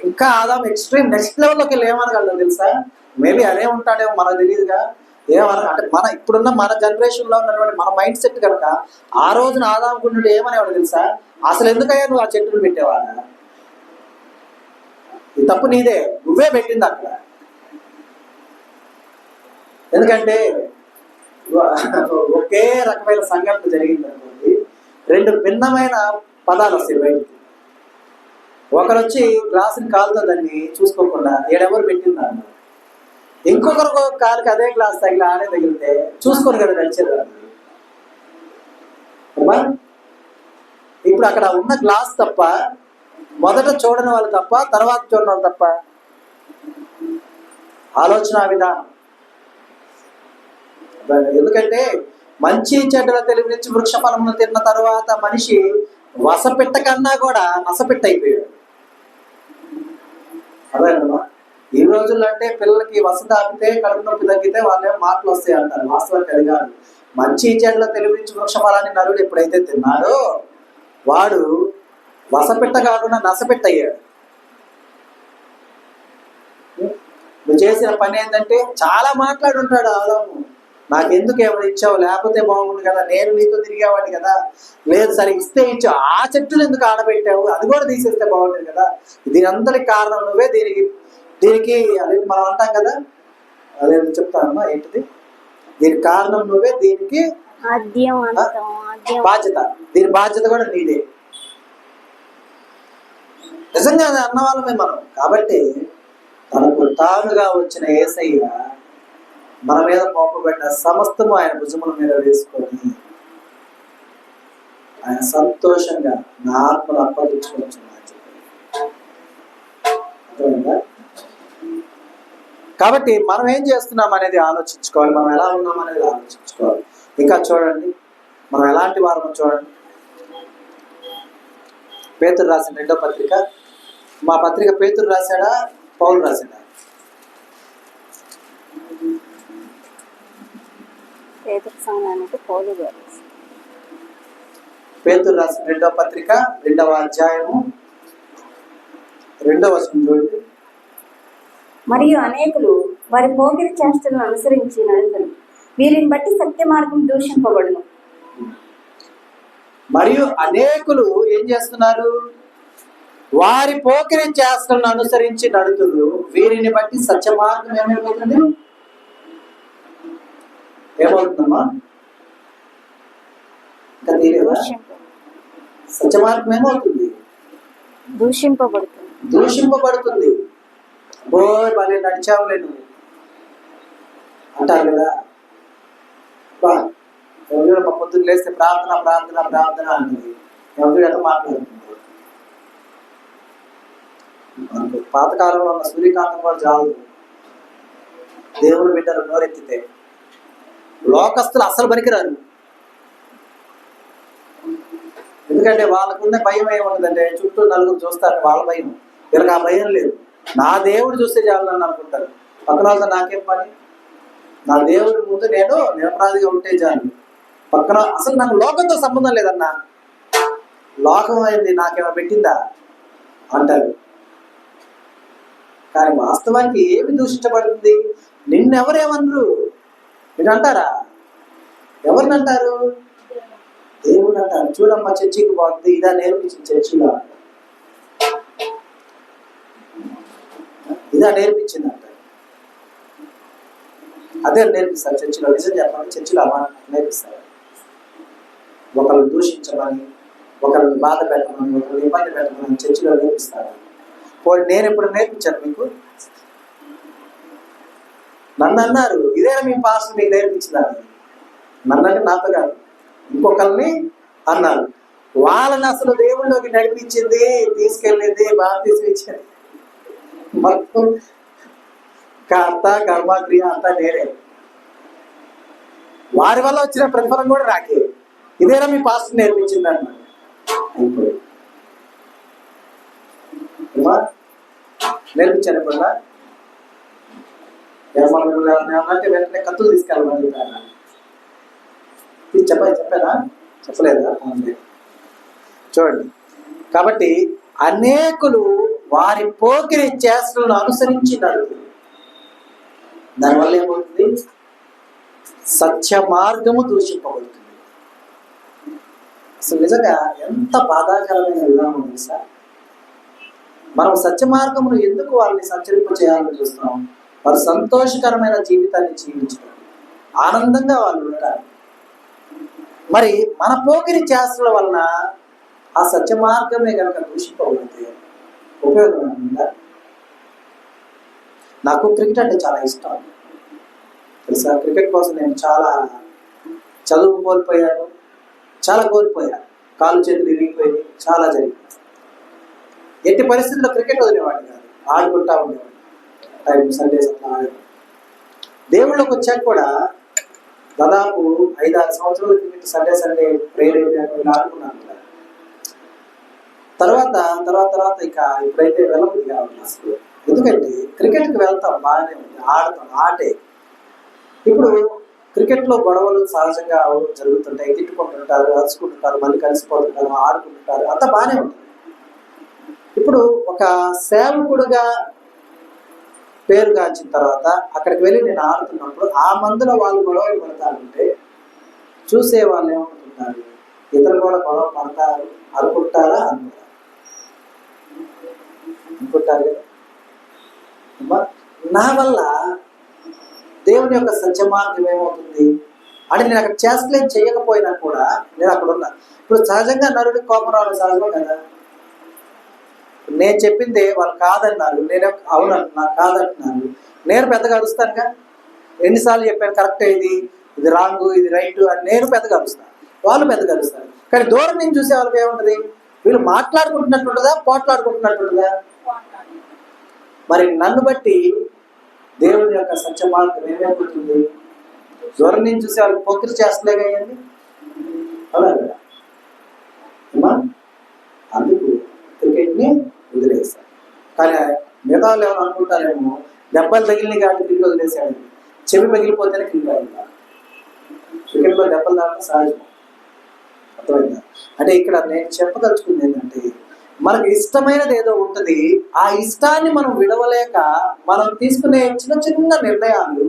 ఇంకా ఆదాం ఎక్స్ట్రీమ్ నెక్స్ట్ లెవెల్లోకి వెళ్ళి ఏమనగలదు తెలుసా? మేబీ అదే ఉంటాడేమో, మనకు తెలియదుగా. అంటే ఇప్పుడున్న మన జనరేషన్ లో ఉన్నటువంటి మన మైండ్ సెట్ కనుక ఆ రోజున ఆదాముకుంటుంటే ఏమనేవాడు తెలుసా? అసలు ఎందుకయ్యా నువ్వు ఆ చెట్టును పెట్టేవాడా? ఈ తప్పు నీదే, నువ్వే పెట్టింది అక్కడ. ఎందుకంటే ఒకే రకమైన సంఘటన జరిగింది అనుకోండి, రెండు భిన్నమైన పదాలు వస్తాయి బయటికి. ఒకరు వచ్చి గ్లాసుని కాలుతో దాన్ని చూసుకోకుండా ఏడెవరు పెట్టిందన్న, ఇంకొకరు కాలుకి అదే గ్లాస్ తగిలి ఆడే తగిలితే చూసుకొని కదా నడిచేదాన్ని. ఇప్పుడు అక్కడ ఉన్న గ్లాస్ తప్ప, మొదట చూడని వాళ్ళు తప్ప, తర్వాత చూడని వాళ్ళు తప్ప, ఆలోచన విధానం. ఎందుకంటే మంచి చెడ్డల తెలివి నుంచి వృక్ష ఫలమును తిన్న తర్వాత మనిషి వసపిట్ట కన్నా కూడా నసపిట్ట అయిపోయాడు. అదేనమ్మా, ఈ రోజుల్లో అంటే పిల్లలకి వసతి ఆపితే కడుపు నొప్పి తగ్గితే వాళ్ళేమో మాటలు వస్తాయి అంటారు. వాస్తవానికి అది కాదు. మంచి చెడ్ల తెలివించి వృక్షఫలాన్ని నరుడు ఎప్పుడైతే తిన్నాడో వాడు వసపిట్ట కాకుండా నసపిట్ట అయ్యాడు. నువ్వు చేసిన పని ఏంటంటే చాలా మాట్లాడుంటాడు ఆదాము. నాకెందుకు ఎవరు ఇచ్చావు, లేకపోతే బాగుండు కదా, నేను నీతో తిరిగేవాడిని కదా, లేదు సరే ఇస్తే ఇచ్చావు, ఆ చెట్టులు ఎందుకు ఆడబెట్టావు, అది కూడా తీసేస్తే బాగుంటుంది కదా, దీని అంతటికి కారణం నువ్వే, దీనికి అదే మనం అంటాం కదా, అదే చెప్తానమ్మా ఏంటిది, దీనికి కారణం నువ్వే, దీనికి బాధ్యత, దీని బాధ్యత కూడా నీదే. నిజంగా అది అన్నవాళ్ళమే మనం. కాబట్టి తనకు తానుగా వచ్చిన యేసయ్య మన మీద మోపబడిన సమస్తము ఆయన భుజముల మీద వేసుకొని ఆయన సంతోషంగా నా ఆత్మను అప్పగించుకోవచ్చు. కాబట్టి మనం ఏం చేస్తున్నాం అనేది ఆలోచించుకోవాలి, మనం ఎలా ఉన్నాం అనేది ఆలోచించుకోవాలి. ఇంకా చూడండి మనం ఎలాంటి వారమో చూడండి. పేతురు రాసిన 2వ పత్రిక, మా పత్రిక పేతురు రాశాడా పౌలు రాశాడా? పేతురు రాసిన 2వ పత్రిక 2వ అధ్యాయము 2వ వచనం చూడండి. మరియు అనేకులు వారి పోకిరి చేష్టలను అనుసరించి నడుతురు, వీరిని బట్టి సత్య మార్గం దూషింపబడును. మరియు అనేకులు ఏం చేస్తున్నారు? వారి పోకిరి చేష్టలను అనుసరించి నడుతురు, వీరిని బట్టి సత్య మార్గం ఏమైపోతుంది? ఏమవుతుందమ్మా? ఇంకా తెలియదా? సత్య మార్గం ఏమవుతుంది? దూషింపబడుతుంది. బోయ్ భలే నడిచావులే నువ్వు అంటారు కదా. ఎవరు మా పొద్దున్న లేస్తే ప్రార్థన ప్రార్థన ప్రార్థన అంటుంది, ఎవరు ఎట్లా మాట్లాడుతున్నారు. పాతకాలంలో ఉన్న సూర్యకాంతం కూడా చాలు దేవుడు బిడ్డలు నోరెత్తితే. లోకస్తులు అస్సలు పనికిరారు. ఎందుకంటే వాళ్ళకున్న భయం ఏముండదంటే చుట్టూ నలుగురు చూస్తారు, వాళ్ళ భయం. వీళ్ళకి ఆ భయం లేదు. నా దేవుడు చూస్తే చాలని అనుకుంటారు. పక్కన వాళ్ళతో నాకేం పని, నా దేవుడి ముందు నేను నిరపరాధిగా ఉంటే చాలు. పక్కన అసలు నాకు లోకంతో సంబంధం లేదన్నా, లోకం అయింది నాకేమో పెట్టిందా అంటారు. కానీ వాస్తవానికి ఏమి దూషించబడుతుంది? నిన్నెవరేమన్నారు? మీరు అంటారా? ఎవరిని అంటారు? దేవుడు అంటారు. చూడమ్మా చర్చికి బాగుంది, ఇదా నేర్పించింది చర్చిలో, ఇదా నేర్పించింది అంటారు. అదే నేర్పిస్తారు చర్చిలో. నిజం చెప్పాలి, చర్చిలో అమ్మా నేర్పిస్తారు. ఒకరిని దూషించమని, ఒకరిని బాధ పెట్టమని, ఒకరిని ఇబ్బంది పెట్టమని చర్చిలో నేర్పిస్తారు. పోనీ నేను ఎప్పుడు నేర్పించాను మీకు? నన్ను అన్నారు, ఇదేనా మీ పాస్టర్ మీకు నేర్పించిందని. నన్ను అంటే నాతో కాదు, ఇంకొకరిని అన్నారు. వాళ్ళని అసలు దేవుళ్ళలోకి నడిపించింది, తీసుకెళ్ళింది, బాప్తిసం ఇచ్చింది, మొత్తం కర్త కర్మక్రియ అంతా నేనే. వారి వల్ల వచ్చిన ప్రతిఫలం కూడా నాకే. ఇదేనా మీ పాస్టర్ నేర్పించింది అన్నారు. నేర్పించాను కూడా అంటే వెంటనే కత్తులు తీసుకెళ్ళమని చెప్పాను. చెప్పానా? చెప్పలేదా? చూడండి. కాబట్టి అనేకులు వారి పోకిరి చేష్టలను అనుసరించి నడుపుతారు. దానివల్ల ఏమవుతుంది? సత్య మార్గము దూషింపబడుతుంది. అసలు నిజంగా ఎంత బాధాకరమైన విధానం ఉంది సార్. మనం సత్య మార్గమును ఎందుకు వాళ్ళని సంచరింప చేయాలని చూస్తున్నాం? వారు సంతోషకరమైన జీవితాన్ని జీవించడం, ఆనందంగా వాళ్ళు ఉంటారు. మరి మన పోకిరి చేష్టల వలన ఆ సత్య మార్గమే కనుక దూషింపబడితే ఉపయోగం ఉందా? నాకు క్రికెట్ అంటే చాలా ఇష్టం తెలుసా. క్రికెట్ కోసం నేను చాలా చదువు కోల్పోయాను, చాలా కోల్పోయాను. కాలు చేతులు విరిగిపోయింది, చాలా జరిగింది. ఎట్టి పరిస్థితుల్లో క్రికెట్ వదిలేవాడిని కాదు, ఆడుకుంటా ఉండేవాడిని. టైం సండేస్ అట్లా ఆడేవాడు. దేవుళ్ళకి వచ్చాక కూడా దాదాపు 5-6 సంవత్సరాల క్రికెట్ సండే ప్రేయర్ ఆడుకున్నాను కదా. తర్వాత ఇక ఇప్పుడైతే వెళ్ళబుద్ధి కావాలి అసలు. ఎందుకంటే క్రికెట్కి వెళ్తాం, బాగానే ఉంది, ఆడతాం, ఆటే. ఇప్పుడు క్రికెట్లో గొడవలు సహజంగా జరుగుతుంటాయి, తిట్టుకుంటుంటారు, అరుచుకుంటుంటారు, మళ్ళీ కలిసిపోతుంటారు, ఆడుకుంటుంటారు, అంతా బాగానే ఉంటుంది. ఇప్పుడు ఒక సేవకుడుగా పేరుగాంచిన తర్వాత అక్కడికి వెళ్ళి నేను ఆడుతున్నప్పుడు ఆ మందులో వాళ్ళు గొడవలు పడతారంటే చూసే వాళ్ళు ఏమనుకుంటారు, ఇతరు కూడా గొడవ పడతారు అనుకుంటారా? అనుకుంటారు కదా. నా వల్ల దేవుని యొక్క సత్య మార్గం ఏమవుతుంది అంటే నేను అక్కడ చేస్తలేం చేయకపోయినా కూడా నేను అక్కడ ఉన్నా. ఇప్పుడు సహజంగా నరుడి కోపం రావడం సహజం కదా. నేను చెప్పింది వాళ్ళు కాదన్నారు, నేను అవునంటున్నా, కాదంటున్నారు, నేను పెద్దగా అరుస్తానుగా. ఎన్నిసార్లు చెప్పాను కరెక్ట్, ఇది రాంగ్, ఇది రైట్ అని నేను పెద్దగా అరుస్తాను, వాళ్ళు పెద్దగా అరుస్తారు. కానీ దూరం నుంచి చూసే వాళ్ళకి ఏముంటుంది, వీళ్ళు మాట్లాడుకుంటున్నట్టుంటుందా, పోట్లాడుకుంటున్నట్టుంటుందా? మరి నన్ను బట్టి దేవుని యొక్క సత్య మార్గం ఏమైపోతుంది, దూరం నుంచి చూసే వాళ్ళకి పొత్తులు చేస్తలే కదండి. అవునా కదా. అందుకు క్రికెట్ని వదిలేశారు. కానీ మిగతా వాళ్ళు ఏమైనా అనుకుంటారేమో, దెబ్బలు తగిలిన కాబట్టి క్రికెట్ వదిలేశాడు, చెవి పగిలిపోతేనే క్రికెట్ ఆడుతారు. క్రికెట్లో దెబ్బలు తాగడం సహజం. అర్థమైందా? అంటే ఇక్కడ నేను చెప్పదలుచుకుంది ఏంటంటే, మనకు ఇష్టమైనది ఏదో ఉంటుంది, ఆ ఇష్టాన్ని మనం విడవలేక మనం తీసుకునే చిన్న చిన్న నిర్ణయాలు,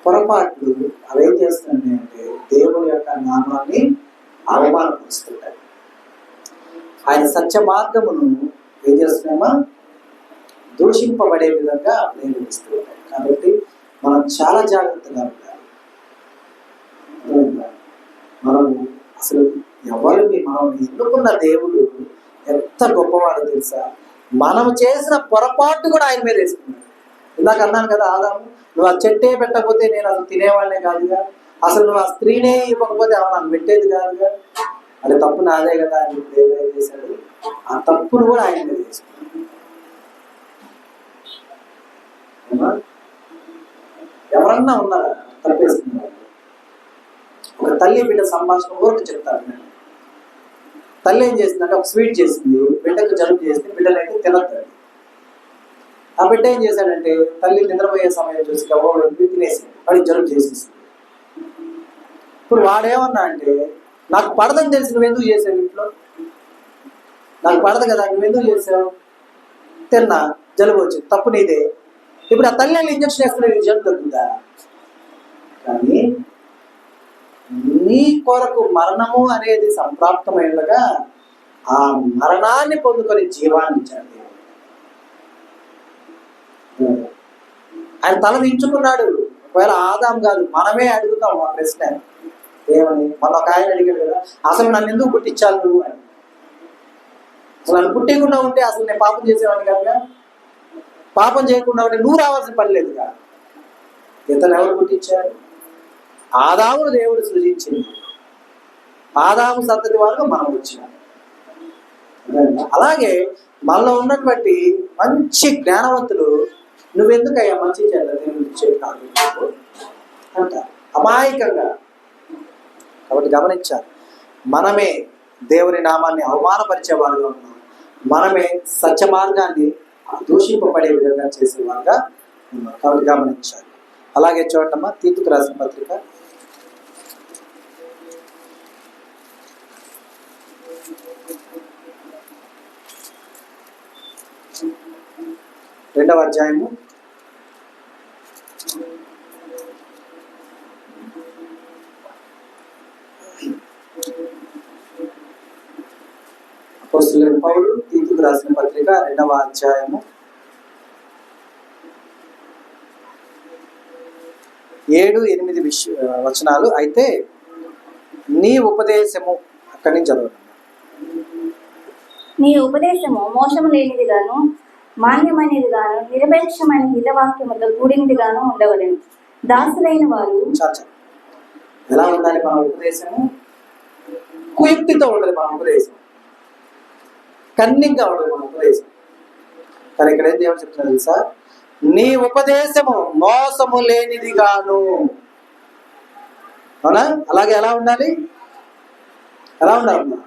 పొరపాట్లు అవేం చేస్తున్నాయి అంటే దేవుని యొక్క నామాన్ని అవమానపరుస్తుంటాయి. ఆయన సత్య మార్గమును ఏం చేస్తున్నామా, దూషింపబడే విధంగా ప్రేమిస్తూ ఉంటాయి. కాబట్టి మనం చాలా జాగ్రత్తగా ఉండాలి. మనం అసలు ఎవరిని మనం ఎన్నుకున్న దేవుడు ఎంత గొప్పవాడు తెలుసా. మనం చేసిన పొరపాటు కూడా ఆయన మీద వేసుకున్నాడు. ఇందాక అన్నాను కదా, ఆదాము నువ్వు ఆ చెట్టే పెట్టకపోతే నేను అసలు తినేవాడినే కాదుగా, అసలు నువ్వు ఆ స్త్రీనే ఇవ్వకపోతే అవి నాకు పెట్టేది కాదుగా, అది తప్పు నాదే కదా అని దేవుడు ఏం చేశాడు, ఆ తప్పును కూడా ఆయన మీద వేసుకున్నాడు. ఎవరన్నా ఉన్నారా తప్పేసుకున్నారు? ఒక తల్లి బిడ్డ సంభాషణ ఊరికి చెప్తారు. నేను తల్లి ఏం చేసిందంటే ఒక స్వీట్ చేసింది, బిడ్డకు జలుబు చేసింది, బిడ్డలైతే తినద్దు. ఆ బిడ్డ ఏం చేశాడంటే తల్లి నిద్రపోయే సమయం చూసి తినేసి వాడికి జలుబు చేసేసింది. ఇప్పుడు వాడేమన్నా అంటే, నాకు పడదని తెలిసి నువ్వెందుకు చేసావు ఇంట్లో, నాకు పడదు కదా నువ్వెందుకు చేసావు, తిన్నా జలుబు వచ్చింది, తప్పు నీదే. ఇప్పుడు ఆ తల్లి ఇంజక్షన్ వేస్తున్న జలుబు తగ్గుతుందా? కానీ నీ కొరకు మరణము అనేది సంప్రాప్తమైనగా ఆ మరణాన్ని పొందుకొని జీవాన్ని ఇచ్చాడు. ఆయన తల దించుకున్నాడు. ఒకవేళ ఆదాం కాదు, మనమే అడుగుతాం ఆ ప్రశ్న ఏమని. మన ఒక ఆయన అడిగాడు కదా, అసలు నన్ను ఎందుకు పుట్టించాలి నువ్వు అని. అసలు నన్ను పుట్టకుండా ఉంటే అసలు నేను పాపం చేసేవాడిని కనుక, పాపం చేయకుండా ఉంటే నువ్వు రావాల్సిన పని లేదు కదా. ఇతను ఎవరు పుట్టించారు? ఆదామును దేవుడు సృజించింది, ఆదాము సంతతి వారుగా మనం వచ్చినాం. అలాగే మనలో ఉన్నటువంటి మంచి జ్ఞానవంతులు నువ్వెందుకయ్యా మంచి చేయాలి దేవుడు చెప్పాడు అంటారు అమాయకంగా. కాబట్టి గమనించాలి, మనమే దేవుని నామాన్ని అవమానపరిచేవారుగా ఉన్నాం, మనమే సత్య మార్గాన్ని దూషింపబడే విధంగా చేసేవారుగా ఉన్నాం. కాబట్టి గమనించాలి. అలాగే చూడటమ్మా, తీతుకు రాసిన పత్రిక 2వ అధ్యాయము 'అపోస్తలుడైన పౌలు తీతుకు రాసిన పత్రిక 2వ అధ్యాయము 7-8 వచనాలు. అయితే నీ ఉపదేశము, అక్కడి నుంచి చదవండి. నీ ఉపదేశము మోసము లేనిదిగాను, మాన్యమైనదిగాను, నిరపేక్షమైన హితవాక్యముతో కూడినదిగాను ఉండవలెను. దాసులైన వారు ఎలా ఉండాలి మన ఉపదేశము? కుయుక్తితో ఉండాలి మన ఉపదేశం, కన్నింగ్గా ఉండాలి మన ఉపదేశం. కానీ ఇక్కడ ఏం దేవుడు చెప్తున్నారు తెలుసా, నీ ఉపదేశము మోసము లేనిదిగాను. అవునా? అలాగే ఎలా ఉండాలి? ఎలా ఉండాలి?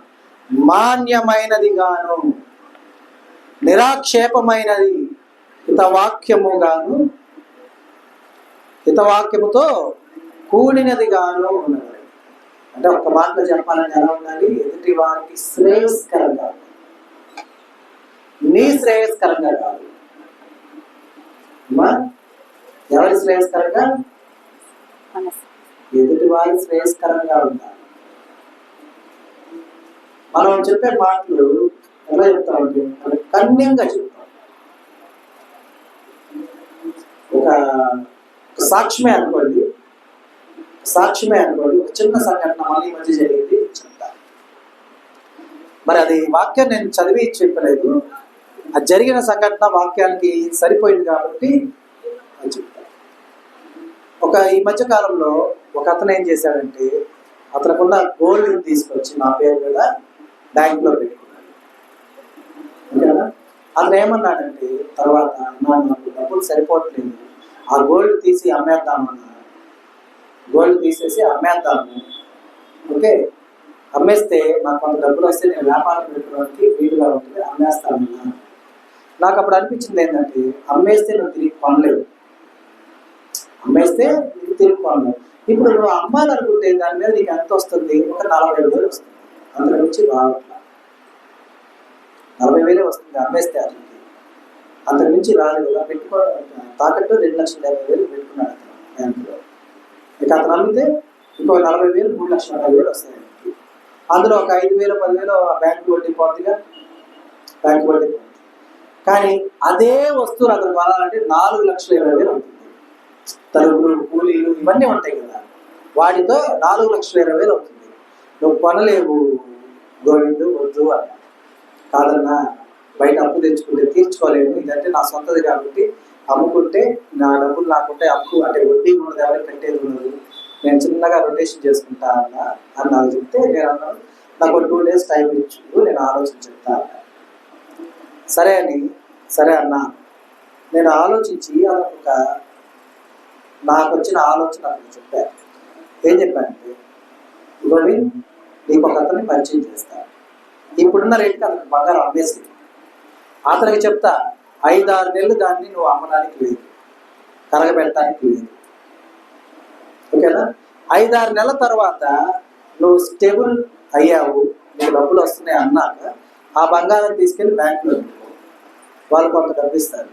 మాన్యమైనది గాను, నిరాక్షేపమైనది, హితవాక్యముగాను హితవాక్యముతో కూడినది గాను ఉన్నది. అంటే ఒక్క మాటలో చెప్పాలని ఎలా ఉండాలి? ఎదుటి వారికి శ్రేయస్కరంగా, నీ శ్రేయస్కరంగా కాదు. ఎవరి శ్రేయస్కరంగా? ఎదుటి వారి శ్రేయస్కరంగా ఉండాలి. మనం చెప్పే మాటలు ఎలా చెప్తామంటే కన్యంగా చెప్తాం. ఒక సాక్ష్యమే అనుకోండి, ఒక చిన్న సంఘటన మళ్ళీ మధ్య జరిగింది చెప్తాను. మరి అది వాక్యం నేను చదివి చెప్పలేదు, అది జరిగిన సంఘటన వాక్యానికి సరిపోయింది కాబట్టి అని చెప్తాను. ఈ మధ్య కాలంలో ఒక అతను ఏం చేశాడంటే, అతనుకున్న గోల్డ్ తీసుకొచ్చి నా పేరు మీద బ్యాంకులో పెట్టుకున్నాడు. ఓకేనా? అతను ఏమన్నాడంటే తర్వాత, నాకు డబ్బులు సరిపోవట్లేదు, ఆ గోల్డ్ తీసి అమ్మేద్దామన్నా. గోల్డ్ తీసేసి అమ్మేద్దాము, ఓకే, అమ్మేస్తే నాకు కొంత డబ్బులు వస్తే నేను వ్యాపారం పెట్టుకోవడానికి వీలుగా ఉంటుంది, అమ్మేస్తానన్నా. నాకు అప్పుడు అనిపించింది ఏంటంటే, అమ్మేస్తే నువ్వు తిరిగి కొనలేవు, ఇప్పుడు నువ్వు అమ్మాలనుకుంటే దాని మీద నీకు ఎంత వస్తుంది? ఒక 40,000 వస్తుంది, అందులో నుంచి రావట్లా. 40,000 వస్తుంది అమ్మేస్తే, అతనికి అంతకు మించి రాదు కదా. తాకట్టు 2,50,000 పెట్టుకున్నాడు అతను బ్యాంకులో. ఇక అతను అమ్మితే ఇంకో 40,000, 3,50,000 వస్తాయి. అందులో ఒక 5,000, 10,000 బ్యాంకు వడ్డీ పోతుందిగా, బ్యాంకు వడ్డీ పోతుంది. కానీ అదే వస్తువులు అతను కొనాలంటే 4,20,000 అవుతుంది. తరుగులు, కూలీలు ఇవన్నీ ఉంటాయి కదా, వాటితో 4,20,000 అవుతుంది. నువ్వు కొనలేవు గోవిందు, వద్దు అన్న. కాదన్నా, బయట అప్పు తెచ్చుకుంటే తీర్చుకోలేము, ఇదంటే నా సొంతది కాబట్టి అమ్ముకుంటే నా డబ్బులు నాకుంటే అప్పు అంటే వడ్డీ ఉన్నది, ఎవరికి కట్టేది ఉన్నది, నేను చిన్నగా రొటేషన్ చేసుకుంటా అని నాకు చెప్తే, నేను అన్నాను నాకు 2 days టైం ఇచ్చు, నేను ఆలోచన చెప్తా అన్నా. సరే అన్నా. నేను ఆలోచించి అదొక నాకు వచ్చిన ఆలోచన అతను చెప్పాను. ఏం చెప్పానంటే, గోవింద్, నీకు ఒక అతన్ని పరిచయం చేస్తా, ఇప్పుడున్న రేటుకి అతనికి బంగారం అమ్మేసి అతనికి చెప్తా, 5-6 నెలలు దాన్ని నువ్వు అమ్మడానికి లేదు, కరగబెట్టడానికి లేదు, ఓకేనా? 5-6 నెలల తర్వాత నువ్వు స్టేబుల్ అయ్యావు, నీకు డబ్బులు వస్తున్నాయి అన్నాక ఆ బంగారం తీసుకెళ్ళి బ్యాంకులో పెట్టుకో, వాళ్ళు కొంత డబ్బు ఇస్తారు.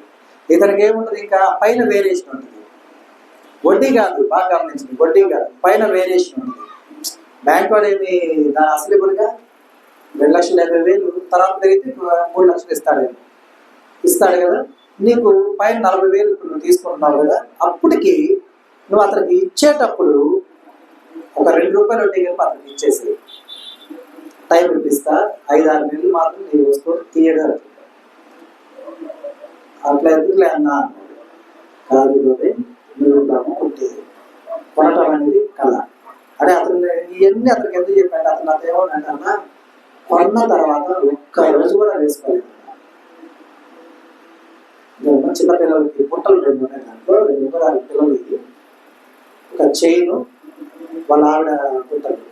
ఇతనికి ఏముంటుంది, ఇంకా పైన వేరియేషన్ ఉంటుంది, వడ్డీ కాదు, బాగా గమనించండి, వడ్డీ కాదు, పైన వేరియేషన్ ఉంటుంది. బ్యాంక్ వాడు ఏమి దాని అసలు ఇవ్వడుగా, 2,50,000 తర్వాత పెరిగితే 3 లక్షలు ఇస్తాడు కదా. నీకు పైన 40,000 నువ్వు తీసుకుంటున్నావు కదా, అప్పటికి నువ్వు అతనికి ఇచ్చేటప్పుడు ఒక 2 రూపాయలు వడ్డీ కలిపి అతనికి ఇచ్చేసి టైం ఇప్పిస్తా, 5-6 నెలలు మాత్రం నీ వస్తువు తీయగా. అట్లా ఎందుకులే అన్నా, కాదు నువ్వు అమ్ముకుంటే కొనటం అనేది కళ. అంటే అతను ఇవన్నీ అతనికి ఎందుకు చెప్పాడు, అతను అతను ఏమన్నా కొన్న తర్వాత ఒక్క రోజు కూడా వేసుకోలేదు. చిన్న పిల్లలకి పుట్టలు 2 ఉన్నాయి, దాంట్లో 2 పిల్లలకి ఒక చైను, వాళ్ళ ఆవిడ పుట్టలు,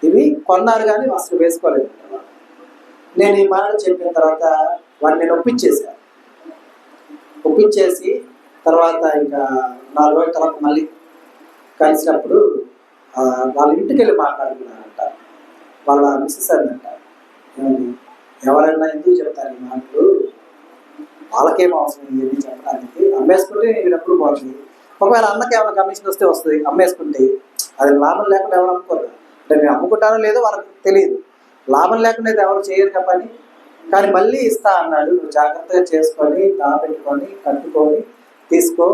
ఇవి కొన్నారు కానీ అసలు వేసుకోలేదు. నేను ఈ మాట చెప్పిన తర్వాత వాడిని నేను ఒప్పించేసి తర్వాత ఇంకా 4 రోజుల తర్వాత మళ్ళీ కలిసినప్పుడు వాళ్ళ ఇంటికి వెళ్ళి మాట్లాడుకున్నారంట. వాళ్ళ మిస్సెస్ అంట, ఎవరైనా ఎందుకు చెప్తారు ఈ మాటలు, వాళ్ళకేం అవసరం ఇవన్నీ చెప్పడానికి, అమ్మేసుకుంటే నీకు డబ్బులు పోతుంది. ఒకవేళ అన్నకి ఏమైనా కమిషన్ వస్తే వస్తుంది, అమ్మేసుకుంటే అది లాభం లేకుండా ఎవరు అమ్ముకోరు. అంటే మేము అమ్ముకుంటారో లేదో వాళ్ళకి తెలియదు, లాభం లేకుండా అయితే ఎవరు చేయరు పని. కానీ మళ్ళీ ఇస్తా అన్నాడు, నువ్వు జాగ్రత్తగా చేసుకొని దాపెట్టుకొని కట్టుకొని తీసుకో,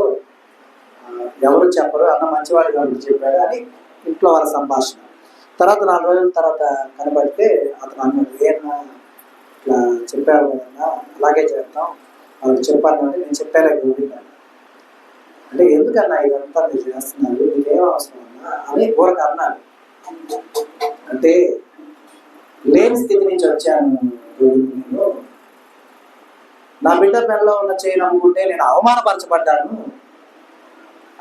ఎవరు చెప్పరు, అన్న మంచివాడు కాబట్టి చెప్పాడు అని ఇంట్లో వాళ్ళ సంభాషణ. తర్వాత 4 రోజుల తర్వాత కనబడితే అతను అన్నాడు, ఏమన్నా ఇట్లా చెప్పావు కదన్నా, అలాగే చేద్దాం, వాళ్ళకి చెప్పాను అంటే నేను చెప్పాను అంటే ఎందుకన్నా ఇదంతా మీరు చేస్తున్నారు, మీకేం అవసరం అన్నా అని ఊరక అన్నాడు. అంటే లేని స్థితి నుంచి వచ్చాను నేను, నా బిడ్డ పెళ్ళలో ఉన్న చైన్ అమ్ముకుంటే నేను అవమానపరచబడ్డాను,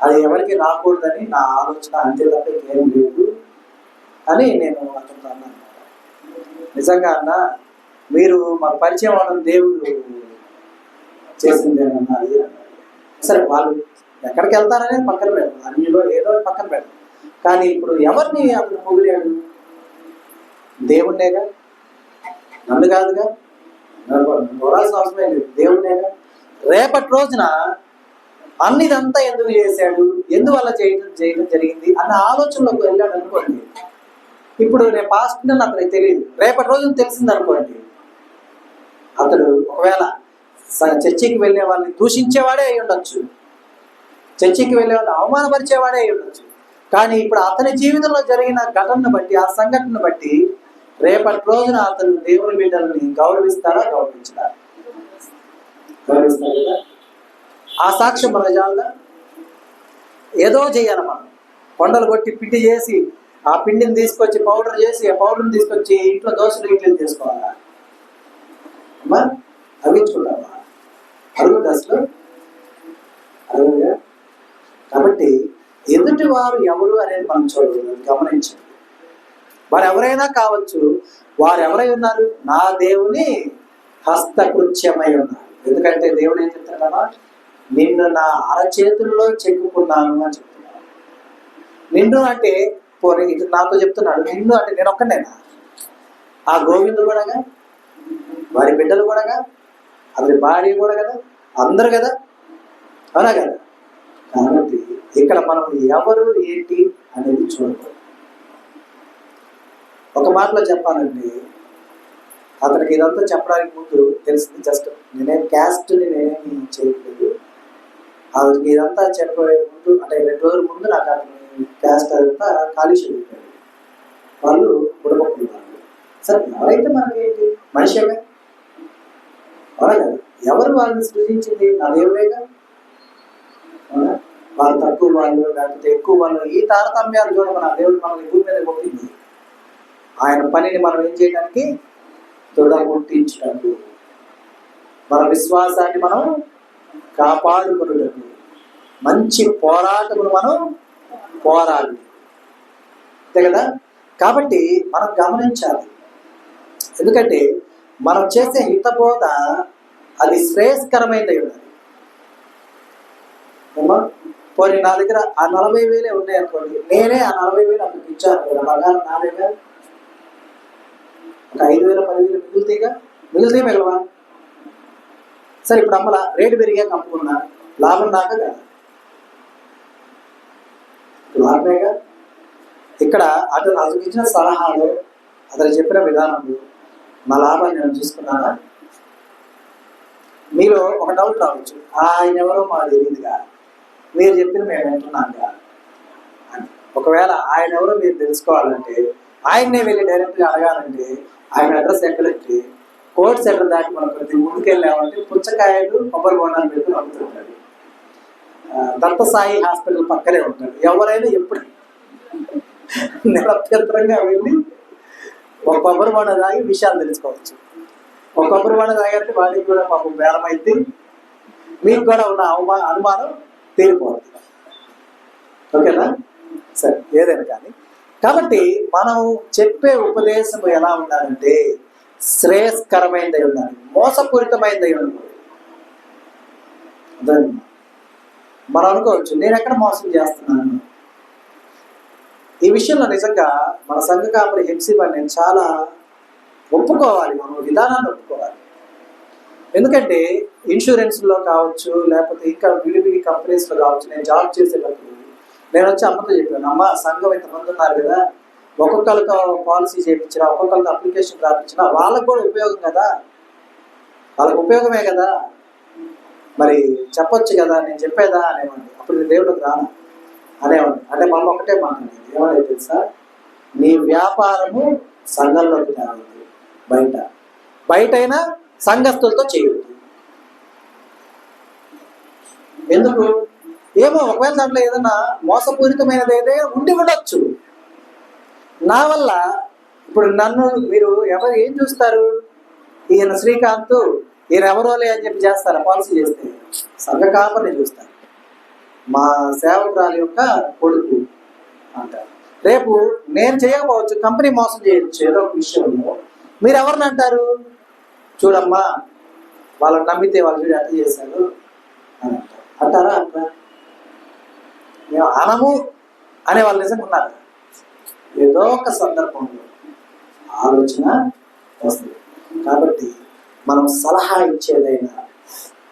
అది ఎవరికి రాకూడదని నా ఆలోచన, అంతే తప్ప ఏం లేదు అని నేను అతనితో అన్నాను. నిజంగా అన్న, మీరు మాకు పరిచయం అవ్వడం దేవుడు చేసింది ఏమన్నా అది అన్నారు. సరే వాళ్ళు ఎక్కడికి వెళ్తారనేది పక్కన పెడతాం, అన్నిలో ఏదో ఒకటి పక్కన పెడతాం. కానీ ఇప్పుడు ఎవరిని అతను పొగిడాడు? దేవుణ్ణేగా, నన్ను కాదుగా, పొరాల్సిన అవసరమే లేదు, దేవుణ్ణేగా. రేపటి రోజున అన్నిదంతా ఎందుకు చేశాడు, ఎందువల్ల చేయడం జరిగింది అన్న ఆలోచనలోకి వెళ్ళాడు అనుకోండి. ఇప్పుడు నేను పాస్ట్ అని అతనికి తెలియదు, రేపటి రోజున తెలిసింది అనుకోండి, అతడు ఒకవేళ చర్చికి వెళ్ళే వాళ్ళని దూషించేవాడే అయి ఉండొచ్చు, చర్చికి వెళ్ళే వాళ్ళని అవమానపరిచేవాడే అయి ఉండొచ్చు. కానీ ఇప్పుడు అతని జీవితంలో జరిగిన ఘటనను బట్టి, ఆ సంఘటనను బట్టి రేపటి రోజున అతను దేవుని బిడ్డలని గౌరవిస్తారా, గౌరవించడా? గౌరవిస్తారు కదా. ఆ సాక్ష్యం మనకు చాలదా? ఏదో చేయాలి మనం, కొండలు కొట్టి పిండి చేసి ఆ పిండిని తీసుకొచ్చి పౌడర్ చేసి ఆ పౌడర్ని తీసుకొచ్చి ఇంట్లో దోశలు ఇడ్లీలు చేసుకోవాలా? అమ్మా అవించుకుంటామా? అరుగుద్ది అసలు? అరుగుగా. కాబట్టి ఎదుటి వారు ఎవరు అనేది మనం చూడాలి, గమనించండి. వారు ఎవరైనా కావచ్చు, వారు ఎవరై ఉన్నారు? నా దేవుని హస్తకృత్యమై ఉన్నారు. ఎందుకంటే దేవుడు ఏం చెప్తాడమ్మా? నిన్ను నా అరచేతుల్లో చెక్కుకున్నాను అని చెప్తున్నాను. నిన్ను అంటే ఇది నాతో చెప్తున్నాడు, నిన్ను అంటే నేను ఒక్కనేనా? ఆ గోవిందు కూడాగా, వారి బిడ్డలు కూడాగా, అతని భార్య కూడా కదా, అందరు కదా, అవునా కదా? కాబట్టి ఇక్కడ మనం ఎవరు ఏంటి అనేది చూడకూడదు. ఒక మాటలో చెప్పాలంటే, అతనికి ఇదంతా చెప్పడానికి ముందు తెలిసింది జస్ట్ నేనేం క్యాస్ట్ని నేనేమి చేయట్లేదు. అతనికి ఇదంతా చెప్పే ముందు అంటే 2 రోజుల ముందు నాకు అతని క్యాస్ట్ అదంతా ఖాళీ చెప్పాడు. వాళ్ళు కుటుంబకులు వాళ్ళు. సరే ఎవరైతే మనకి ఏంటి? మనిషిగా, అవునా కదా? ఎవరు వాళ్ళని సృజించింది? నా దేవుడేగా. వాళ్ళు తక్కువ వాళ్ళు లేకపోతే ఎక్కువ వాళ్ళు, ఈ తారతమ్యాలు చూడమని నా దేవుడు మనల్ని భూమి మీద కొట్టింది. ఆయన పనిని మనం ఏం చేయడానికి? తొడగొట్టించడానికి, మన విశ్వాసాన్ని మనం కాపాడుకునేటప్పుడు, మంచి పోరాటమును మనం పోరాడాలి, అంతే కదా. కాబట్టి మనం గమనించాలి, ఎందుకంటే మనం చేసే హితబోధ అది శ్రేయస్కరమైనది ఉన్నది. పోనీ నా దగ్గర ఆ 40,000 ఉన్నాయి అనుకోండి, నేనే ఆ 40,000 అక్కడికి ఇచ్చాను కదా, బంగారం నాదేగా. ఒక 5,000 10,000 మిగిలితే మిగలవా? సరే ఇప్పుడు అమ్మలా రేటు పెరిగాక అమ్ముకున్నా లాభం దాకా కదా, లాభమేగా. ఇక్కడ అతను ఇచ్చిన సలహాలు, అతను చెప్పిన విధానంలో నా లాభాన్ని నేను చూసుకున్నానా? మీలో ఒక డౌట్ రావచ్చు, ఆయన ఎవరో మాకు తెలియదుగా, మీరు చెప్పిన మేము వింటున్నాగా అని. ఒకవేళ ఆయన ఎవరో మీరు తెలుసుకోవాలంటే, ఆయన్నే వెళ్ళి డైరెక్ట్గా అడగాలంటే ఆయన అడ్రస్ ఎక్కడంటే కోర్ట్ సెంటర్ దాటి మనం ప్రతి ముందుకెళ్ళామంటే పుచ్చకాయలు కొబ్బరి బొండాలు పెట్టుకుని అమ్ముతుంటాడు. దత్త సాయి హాస్పిటల్ పక్కనే ఉంటాడు. ఎవరైనా ఎప్పుడు నిరభ్యంతరంగా వెళ్ళి ఒక కొబ్బరి బొండ తాగి విషయాలు తెలుసుకోవచ్చు. ఒక కొబ్బరి బొండ తాగారంటే వాడికి కూడా పాపం బేరమైతే మీకు కూడా ఉన్న అనుమానం తీరిపోతుంది. ఓకేనా? సరే, ఏదైనా కానీ కాబట్టి మనం చెప్పే ఉపదేశం ఎలా ఉండాలంటే శ్రేయస్కరమైనదై ఉండాలి, మోసపూరితమైనదై ఉండాలి. అదే మనం అనుకోవచ్చు, నేను ఎక్కడ మోసం చేస్తున్నాను? ఈ విషయంలో నిజంగా మన సంఘ కాపరి హెప్సిబా నేను చాలా ఒప్పుకోవాలి, మనం విధానాన్ని ఒప్పుకోవాలి. ఎందుకంటే ఇన్సూరెన్స్లో కావచ్చు, లేకపోతే ఇంకా విడివిడి కంపెనీస్లో కావచ్చు, నేను జాబ్ చేసేటప్పుడు నేను వచ్చి అమ్మతో చెప్పాను, అమ్మ సంఘం ఇంతమంది ఉన్నారు కదా, ఒక్కొక్కరితో పాలసీ చేయించినా, ఒక్కొక్కరితో అప్లికేషన్ రాపించినా వాళ్ళకు కూడా ఉపయోగం కదా, వాళ్ళకి ఉపయోగమే కదా, మరి చెప్పొచ్చు కదా, నేను చెప్పేదా అనేవాడిని. అప్పుడు నేను దేవుడికి రాను అనేవాడిని. అంటే మమ్మల్ని ఒకటే మాట్లాడేది, ఏమనేది తెలుసా? నీ వ్యాపారము సంఘంలోకి తేవద్దు, బయటైనా సంఘస్థులతో చేయవద్దు. ఎందుకు? ఏమో ఒకవేళ దాంట్లో ఏదైనా మోసపూరితమైనది ఏదైనా ఉండి ఉండొచ్చు. నా వల్ల ఇప్పుడు నన్ను మీరు ఎవరు ఏం చూస్తారు? ఈయన శ్రీకాంత్, ఈయన ఎవరోలే అని చెప్పి చేస్తారా? పాలసీ చేస్తే సంఘ కాపరిని చూస్తారు, మా సేవకురాలి యొక్క కొడుకు అంటారు. రేపు నేను చేయకపోవచ్చు, కంపెనీ మోసం చేయొచ్చు ఏదో ఒక విషయంలో. మీరు ఎవరిని అంటారు? చూడమ్మా వాళ్ళని నమ్మితే వాళ్ళు చూడు అట్లా చేశారు అని అంటారా అంటారా? మేము అనము అనే వాళ్ళు నిజంగా ఉన్నారు. ఏదో ఒక సందర్భంలో ఆలోచన వస్తుంది. కాబట్టి మనం సలహా ఇచ్చేదైనా,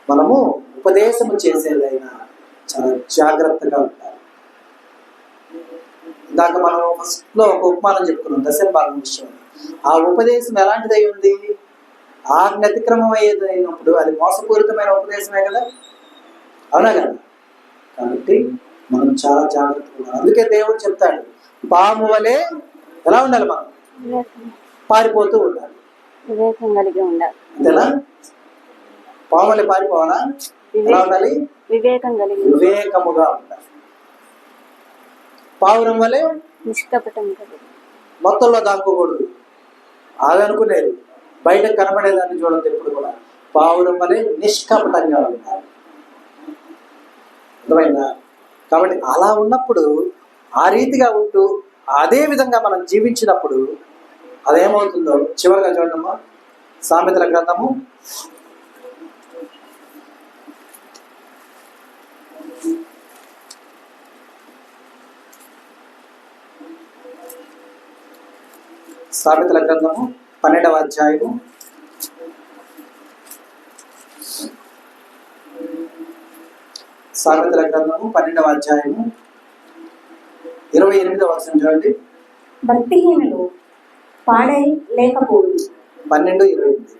మనము ఉపదేశము చేసేదైనా చాలా జాగ్రత్తగా ఉండాలి. ఇందాక మనం ఫస్ట్లో ఒక ఉపమానం చెప్పుకున్నాం, దశమ భాగం విషయం. ఆ ఉపదేశం ఎలాంటిదై ఉంది? ఆజ్ఞ అతిక్రమం అయ్యేదైనప్పుడు అది మోసపూరితమైన ఉపదేశమే కదా, అవునా కదా? కాబట్టి మనం చాలా జాగ్రత్తగా ఉండాలి. అందుకే దేవుడు చెప్తాడు, పాము వలె ఎలా ఉండాలి? మనం పారిపోతూ ఉండాలి, వివేకం కలిగి ఉండాలి. అంతేనా? పాము వలె పారిపోవాలా? ఎలా ఉండాలి? వివేకముగా ఉండాలి. పావురం వలె నిష్కపటం కలిగి, మొత్తంలో దాక్కోకూడదు. అది అనుకునేది బయట కనబడేదాన్ని చూడదు ఎప్పుడు కూడా. పావురం వలె నిష్కపటంగా ఉండాలి. అర్థమైందా? కాబట్టి అలా ఉన్నప్పుడు, ఆ రీతిగా ఉంటూ అదే విధంగా మనం జీవించినప్పుడు అదేమవుతుందో చివరిగా చూడమ్మా, సామెతల గ్రంథము 12వ అధ్యాయము 28వ వచనం చూడండి. భక్తిహీనులు పాడై లేకపోదు. 12:28.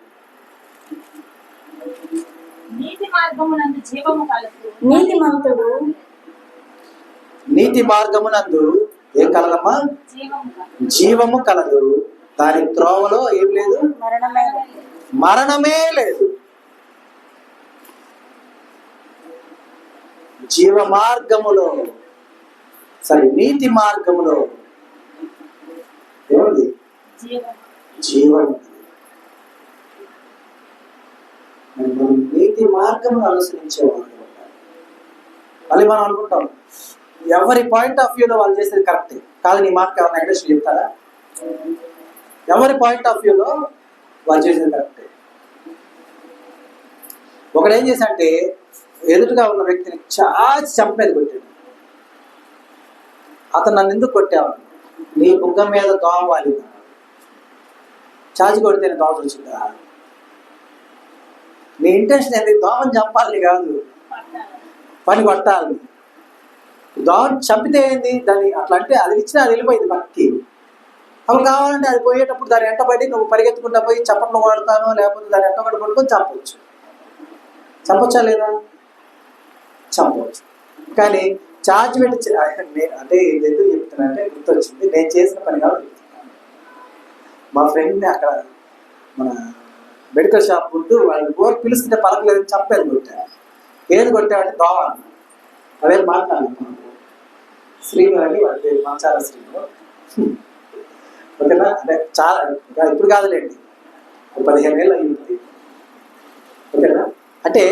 నీతి మార్గమునందు ఏం కలదమ్మా? జీవము కలదు. దాని త్రోవలో ఏం లేదు? మరణమే లేదు. జీవ మార్గములో, నీతి మార్గములో ఏముంది? జీవం. నీతి మార్గమును అనుసరించేవాళ్ళు. మళ్ళీ మనం అనుకుంటాం ఎవరి పాయింట్ ఆఫ్ వ్యూలో వాళ్ళు చేసేది కరెక్టే కాదు. నీ మాటకి ఎవరైనా అగ్రెషన్ చెప్తారా? ఎవరి పాయింట్ ఆఫ్ వ్యూలో వాళ్ళు చేసేది కరెక్టే. ఒకడు ఏం చేశాడంటే ఎదుటిగా ఉన్న వ్యక్తిని చాచి చంపేది కొట్టాడు. అతను నన్ను ఎందుకు కొట్టావు? నీ బుగ్గ మీద దోమ వాలింది. చాచి కొడితేనే దోమ వచ్చిందా? నీ ఇంటెన్షన్ ఏంటి? దోమని చంపాలని కాదు, పని కొట్టాలి. దోమ చంపితే ఏంది? దాన్ని అట్లా అంటే అది ఇచ్చినా అది వెళ్ళిపోయింది పక్కకి. అప్పుడు కావాలంటే అది పోయేటప్పుడు దాని వెంటబడి నువ్వు పరిగెత్తుకుంటా పోయి చప్పట్లు కొడతాను, లేకపోతే దాని వెంటబడి కొట్టుకొని చంపవచ్చు. చంపొచ్చా లేదా? చంపవచ్చు. కానీ చార్జ్ పెట్టి అంటే ఎందుకు చెప్తున్నా అంటే గుర్తొచ్చింది, నేను చేసిన పని కాబట్టి చెప్తున్నాను. మా ఫ్రెండ్ని అక్కడ మన మెడికల్ షాప్ ముందు వాళ్ళు బోర్ పిలుస్తుంటే పలకలేదని చంపేది కొట్టా. ఏది కొట్టామంటే దోమ. అదే మాట్లాడాలి శ్రీను అని వాళ్ళ పేరు, మంచాల శ్రీను. ఓకేనా? అంటే చాలా ఇప్పుడు కాదులేండి, 15 ఏళ్ళు అయ్యింది. ఓకేనా? అంటే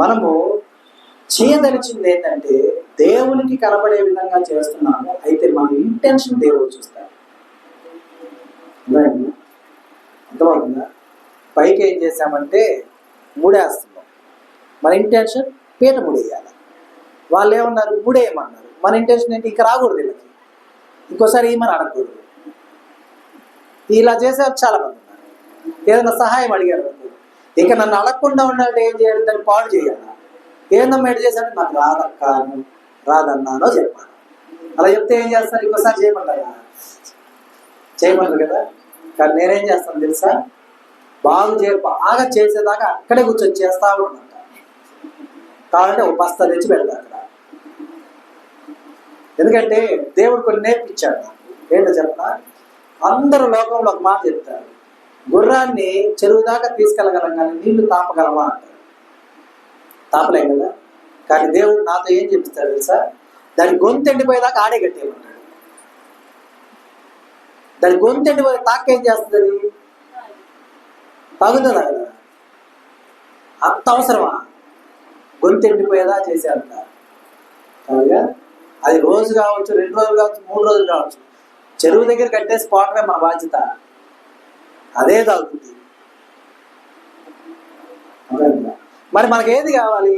మనము చేయదలిచింది ఏంటంటే దేవునికి కనబడే విధంగా చేస్తున్నాము. అయితే మన ఇంటెన్షన్ దేవుడు చూస్తాడు. అర్థమవుతుందా? పైకి ఏం చేసామంటే మూడేస్తున్నాం, మన ఇంటెన్షన్ పీట ముడేయాలి. వాళ్ళు ఏమన్నారు? మూడేయమన్నారు. మన ఇంటెన్షన్ ఏంటి? ఇంకా రాకూడదు వీళ్ళకి, ఇంకోసారి ఏమని అడగకూడదు. ఇలా చేసేవారు చాలా మంది ఉన్నారు. ఏదైనా సహాయం అడిగారు, ఇక నన్ను అడగకుండా ఉండాలంటే ఏం చేయాలి? దాన్ని పాడు చేయాలి. ఏందమ్మా ఎటు చేశాను? నాకు రాదక్కాను, రాదన్నానో చెప్పాను. అలా చెప్తే ఏం చేస్తారు? ఇంకోసారి చేయమంటారా? చేయమన్నారు కదా. కానీ నేనేం చేస్తాను తెలుసా? బాగా చేసేదాకా అక్కడే కూర్చొని చేస్తా ఉంటాను. కావాలంటే ఒక బస్తా తెచ్చి పెడతా అక్కడ. ఎందుకంటే దేవుడు కొన్ని నేర్పించాడు నాకు. ఏంటో చెప్పనా? అందరూ లోకంలో ఒక మాట చెప్తారు, గుర్రాన్ని చెరువు దాకా తీసుకెళ్ళగలం కానీ నీళ్లు తాపగలమా అంటారు. తాపలేం కదా. కానీ దేవుడు నాతో ఏం చెప్తాడు తెలుసా? దాని గొంతు ఎండిపోయేదాకా ఆడే కట్టేయమంటాడు. దాని గొంతు ఎండిపోయే తాకేం చేస్తుంది? తాగుతుందా కదా? అంత అవసరమా? గొంతు ఎండిపోయేదా చేసేంత కాదుగా. అది రోజు కావచ్చు, 2 రోజులు కావచ్చు, 3 రోజులు కావచ్చు, చెరువు దగ్గర కట్టేసి పోవటమే మన బాధ్యత. అదే తాగుతుంది. అర్థమైందా? మరి మనకి ఏది కావాలి?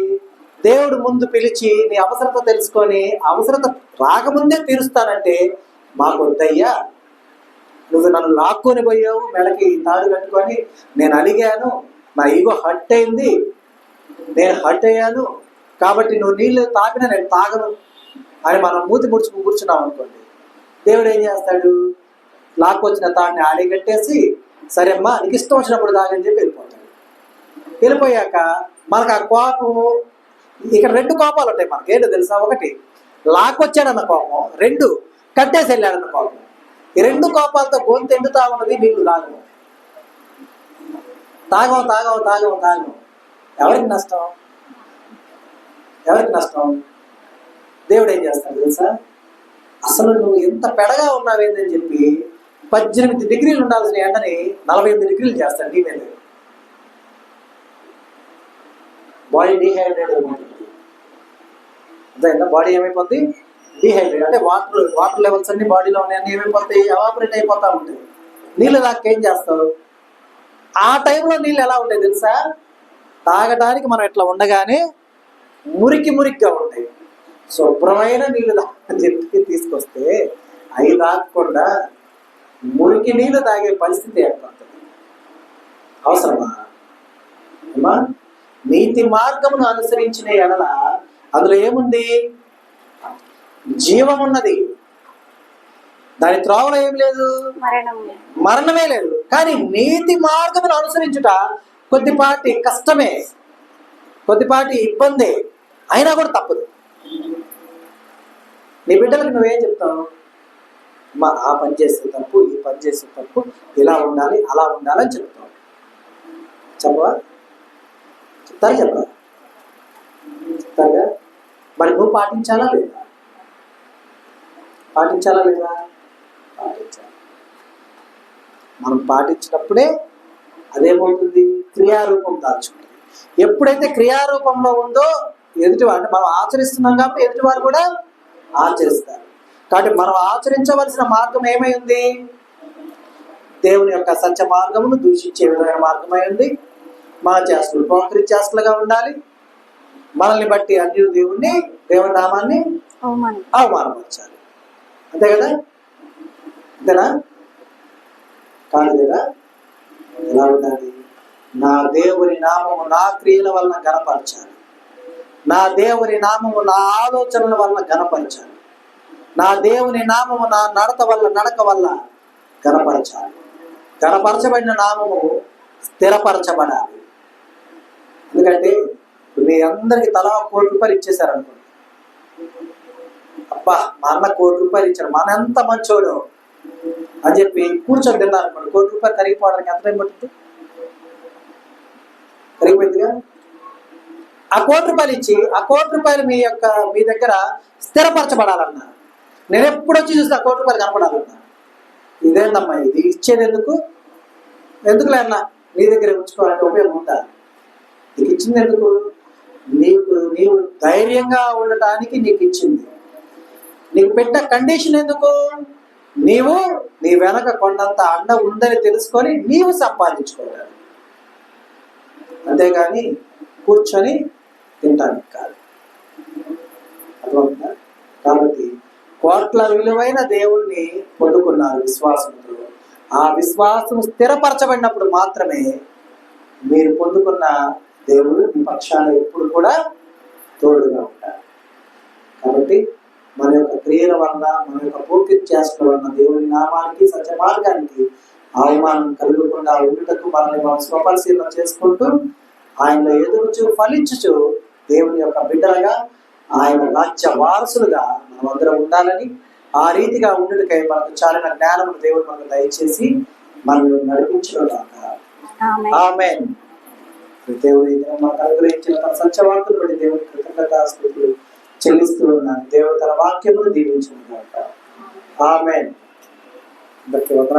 దేవుడు ముందు పిలిచి నీ అవసరత తెలుసుకొని అవసరత రాకముందే తీరుస్తానంటే మాకు వద్దయ్యా, నువ్వు నన్ను లాక్కొని పోయావు, మెడకి తాడు కట్టుకొని, నేను అలిగాను, నా ఈగో హర్ట్ అయింది, నేను హర్ట్ అయ్యాను, కాబట్టి నువ్వు నీళ్ళు తాపినా నేను తాగను అని మనం మూతి ముడుచుకు కూర్చున్నాం అనుకోండి, దేవుడు ఏం చేస్తాడు? లాక్కొచ్చిన తాడిని ఆడగట్టేసి సరే అమ్మా నీకు ఇష్టం వచ్చినప్పుడు తాగని చెప్పి వెళ్ళిపోతాడు. వెళ్ళిపోయాక మనకు ఆ కోపం, ఇక్కడ రెండు కోపాలు ఉంటాయి మనకి. ఏంటో తెలుసా? ఒకటి లాక్కొచ్చాడన్న కోపం, రెండు కట్టేసి వెళ్ళాడన్న కోపం. ఈ రెండు కోపాలతో గొంతు ఎండుతా ఉన్నది, నీళ్లు తాగము. తాగం తాగం తాగం తాగం. ఎవరికి నష్టం? ఎవరికి నష్టం? దేవుడు ఏం చేస్తాడు తెలుసా? అసలు నువ్వు ఎంత పెడగా ఉన్నావేందని చెప్పి 18 డిగ్రీలు ఉండాల్సిన ఎండని 48 డిగ్రీలు చేస్తాడు నీ మీద. బాడీ డీహైడ్రేట్ అయిపోతుంది. అర్థమైందా? బాడీ ఏమైపోద్ది? డీహైడ్రేట్ అంటే వాటర్ లెవెల్స్ అన్ని బాడీలో ఉన్నాయన్నీ ఏమైపోతాయి? ఎవాపరేట్ అయిపోతా ఉంటాయి. నీళ్ళు దాకేం చేస్తావు? ఆ టైంలో నీళ్ళు ఎలా ఉంటాయి తెలుసా? తాగడానికి మనం ఇట్లా ఉండగానే మురికిగా ఉంటాయి. శుభ్రమైన నీళ్ళు అని చెప్పి తీసుకొస్తే అవి తాగకుండా మురికి నీళ్ళు తాగే పరిస్థితి ఏర్పడుతుంది. అవసరమా అమ్మా? నీతి మార్గమును అనుసరించిన ఎడల అందులో ఏముంది? జీవం ఉన్నది. దాని త్రోవలో ఏం లేదు? మరణమే లేదు. కానీ నీతి మార్గమును అనుసరించుట కొద్దిపాటి కష్టమే, కొద్దిపాటి ఇబ్బందే, అయినా కూడా తప్పదు. నీ బిడ్డలకు నువ్వేం చెప్తావు? మా ఆ పని చేస్తే తప్పు, ఈ పని చేస్తే తప్పు, ఇలా ఉండాలి అలా ఉండాలని చెప్తావు. చెప్పవా? చెప్పరా? చెప్తారుగా. మరి నువ్వు పాటించాలా లేదా? పాటించాలా లేదా? పాటించాలి. మనం పాటించినప్పుడే అదేమవుతుంది? క్రియారూపం దాల్చుకుంటుంది. ఎప్పుడైతే క్రియారూపంలో ఉందో ఎదుటివారు, అంటే మనం ఆచరిస్తున్నాం కాబట్టి ఎదుటివారు కూడా ఆచరిస్తారు. కాబట్టి మనం ఆచరించవలసిన మార్గం ఏమై ఉంది? దేవుని యొక్క సత్య మార్గమును దూషించే విధమైన మార్గమై ఉంది. మన చేష్టలు పోకరి చేష్టలుగా ఉండాలి. మనల్ని బట్టి అన్యులు దేవుని నామాన్ని అవమానపరచాలి. అంతే కదా? అంతేనా? కాదు కదా? ఎలా ఉండాలి? నా దేవుని నామము నా క్రియల వలన గణపరచాలి. నా దేవుని నామము నా ఆలోచనల వలన గణపరచాలి. నా దేవుని నామము నా నడక వల్ల గణపరచాలి. గణపరచబడిన నామము స్థిరపరచబడాలి. ఎందుకంటే మీ అందరికి తలా ₹1,00,000 ఇచ్చేశారనుకోండి. అబ్బా మా అన్న ₹1,00,000 ఇచ్చాడు, మన ఎంత మంచోడు అని చెప్పి కూర్చొని తిన్నారనుకోండి, ₹1,00,000 కరిగిపోవడానికి ఎంత టైం పడుతుంది? కరిగిపోయిందిగా. ఆ ₹1,00,000 ఇచ్చి ఆ ₹1,00,000 మీ దగ్గర స్థిరపరచబడాలన్నా, నేను ఎప్పుడు వచ్చి చూస్తే ఆ ₹1,00,000 కనపడాలన్నా, ఇదేందమ్మా ఇది ఇచ్చేది ఎందుకు లేదన్నా నీ దగ్గర ఉంచుకోవాలంటే ఉపయోగం ఉందా? నీకు ఇచ్చింది ఎందుకు? నీవు ధైర్యంగా ఉండటానికి నీకు ఇచ్చింది. నీకు పెట్టిన కండిషన్ ఎందుకు? నీవు నీ వెనక కొండంత అండ ఉందని తెలుసుకొని నీవు సంపాదించుకోవాలి. అంతేగాని కూర్చొని తినటానికి కాదు. అర్థమవుతుందా? కాబట్టి కోట్ల విలువైన దేవుణ్ణి పొందుకున్నారు విశ్వాసంతో. ఆ విశ్వాసం స్థిరపరచబడినప్పుడు మాత్రమే మీరు పొందుకున్న దేవుడు మీ పక్షాన ఎప్పుడు కూడా తోడుగా ఉంటారు. కాబట్టి మన యొక్క క్రియల వలన, మన యొక్క పూర్తి చేష్టల వలన దేవుని నామానికి సత్య మార్గానికి అవమానం కలుగకుండా ఉండుటకు మనల్ని మనం స్వపరిశీలన చేసుకుంటూ ఆయనలో ఎదుగుచు ఫలించుచు దేవుని యొక్క బిడ్డలుగా, ఆయన రాజ్య వారసులుగా మనమందరం ఉండాలని, ఆ రీతిగా ఉండుటకై మనకు చాలిన జ్ఞానం దేవుడు మనకు దయచేసి మనల్ని నడిపించుగాక. ఆమేన్. దేవుడి మనకు అనుగ్రహించిన తన సత్యవాక్కులు బట్టి దేవుడి కృతజ్ఞతాస్తుతులు చెల్లిస్తూ ఉన్నాను. దేవుడు తన వాక్యమును దీవించుగాక. ఆమేన్.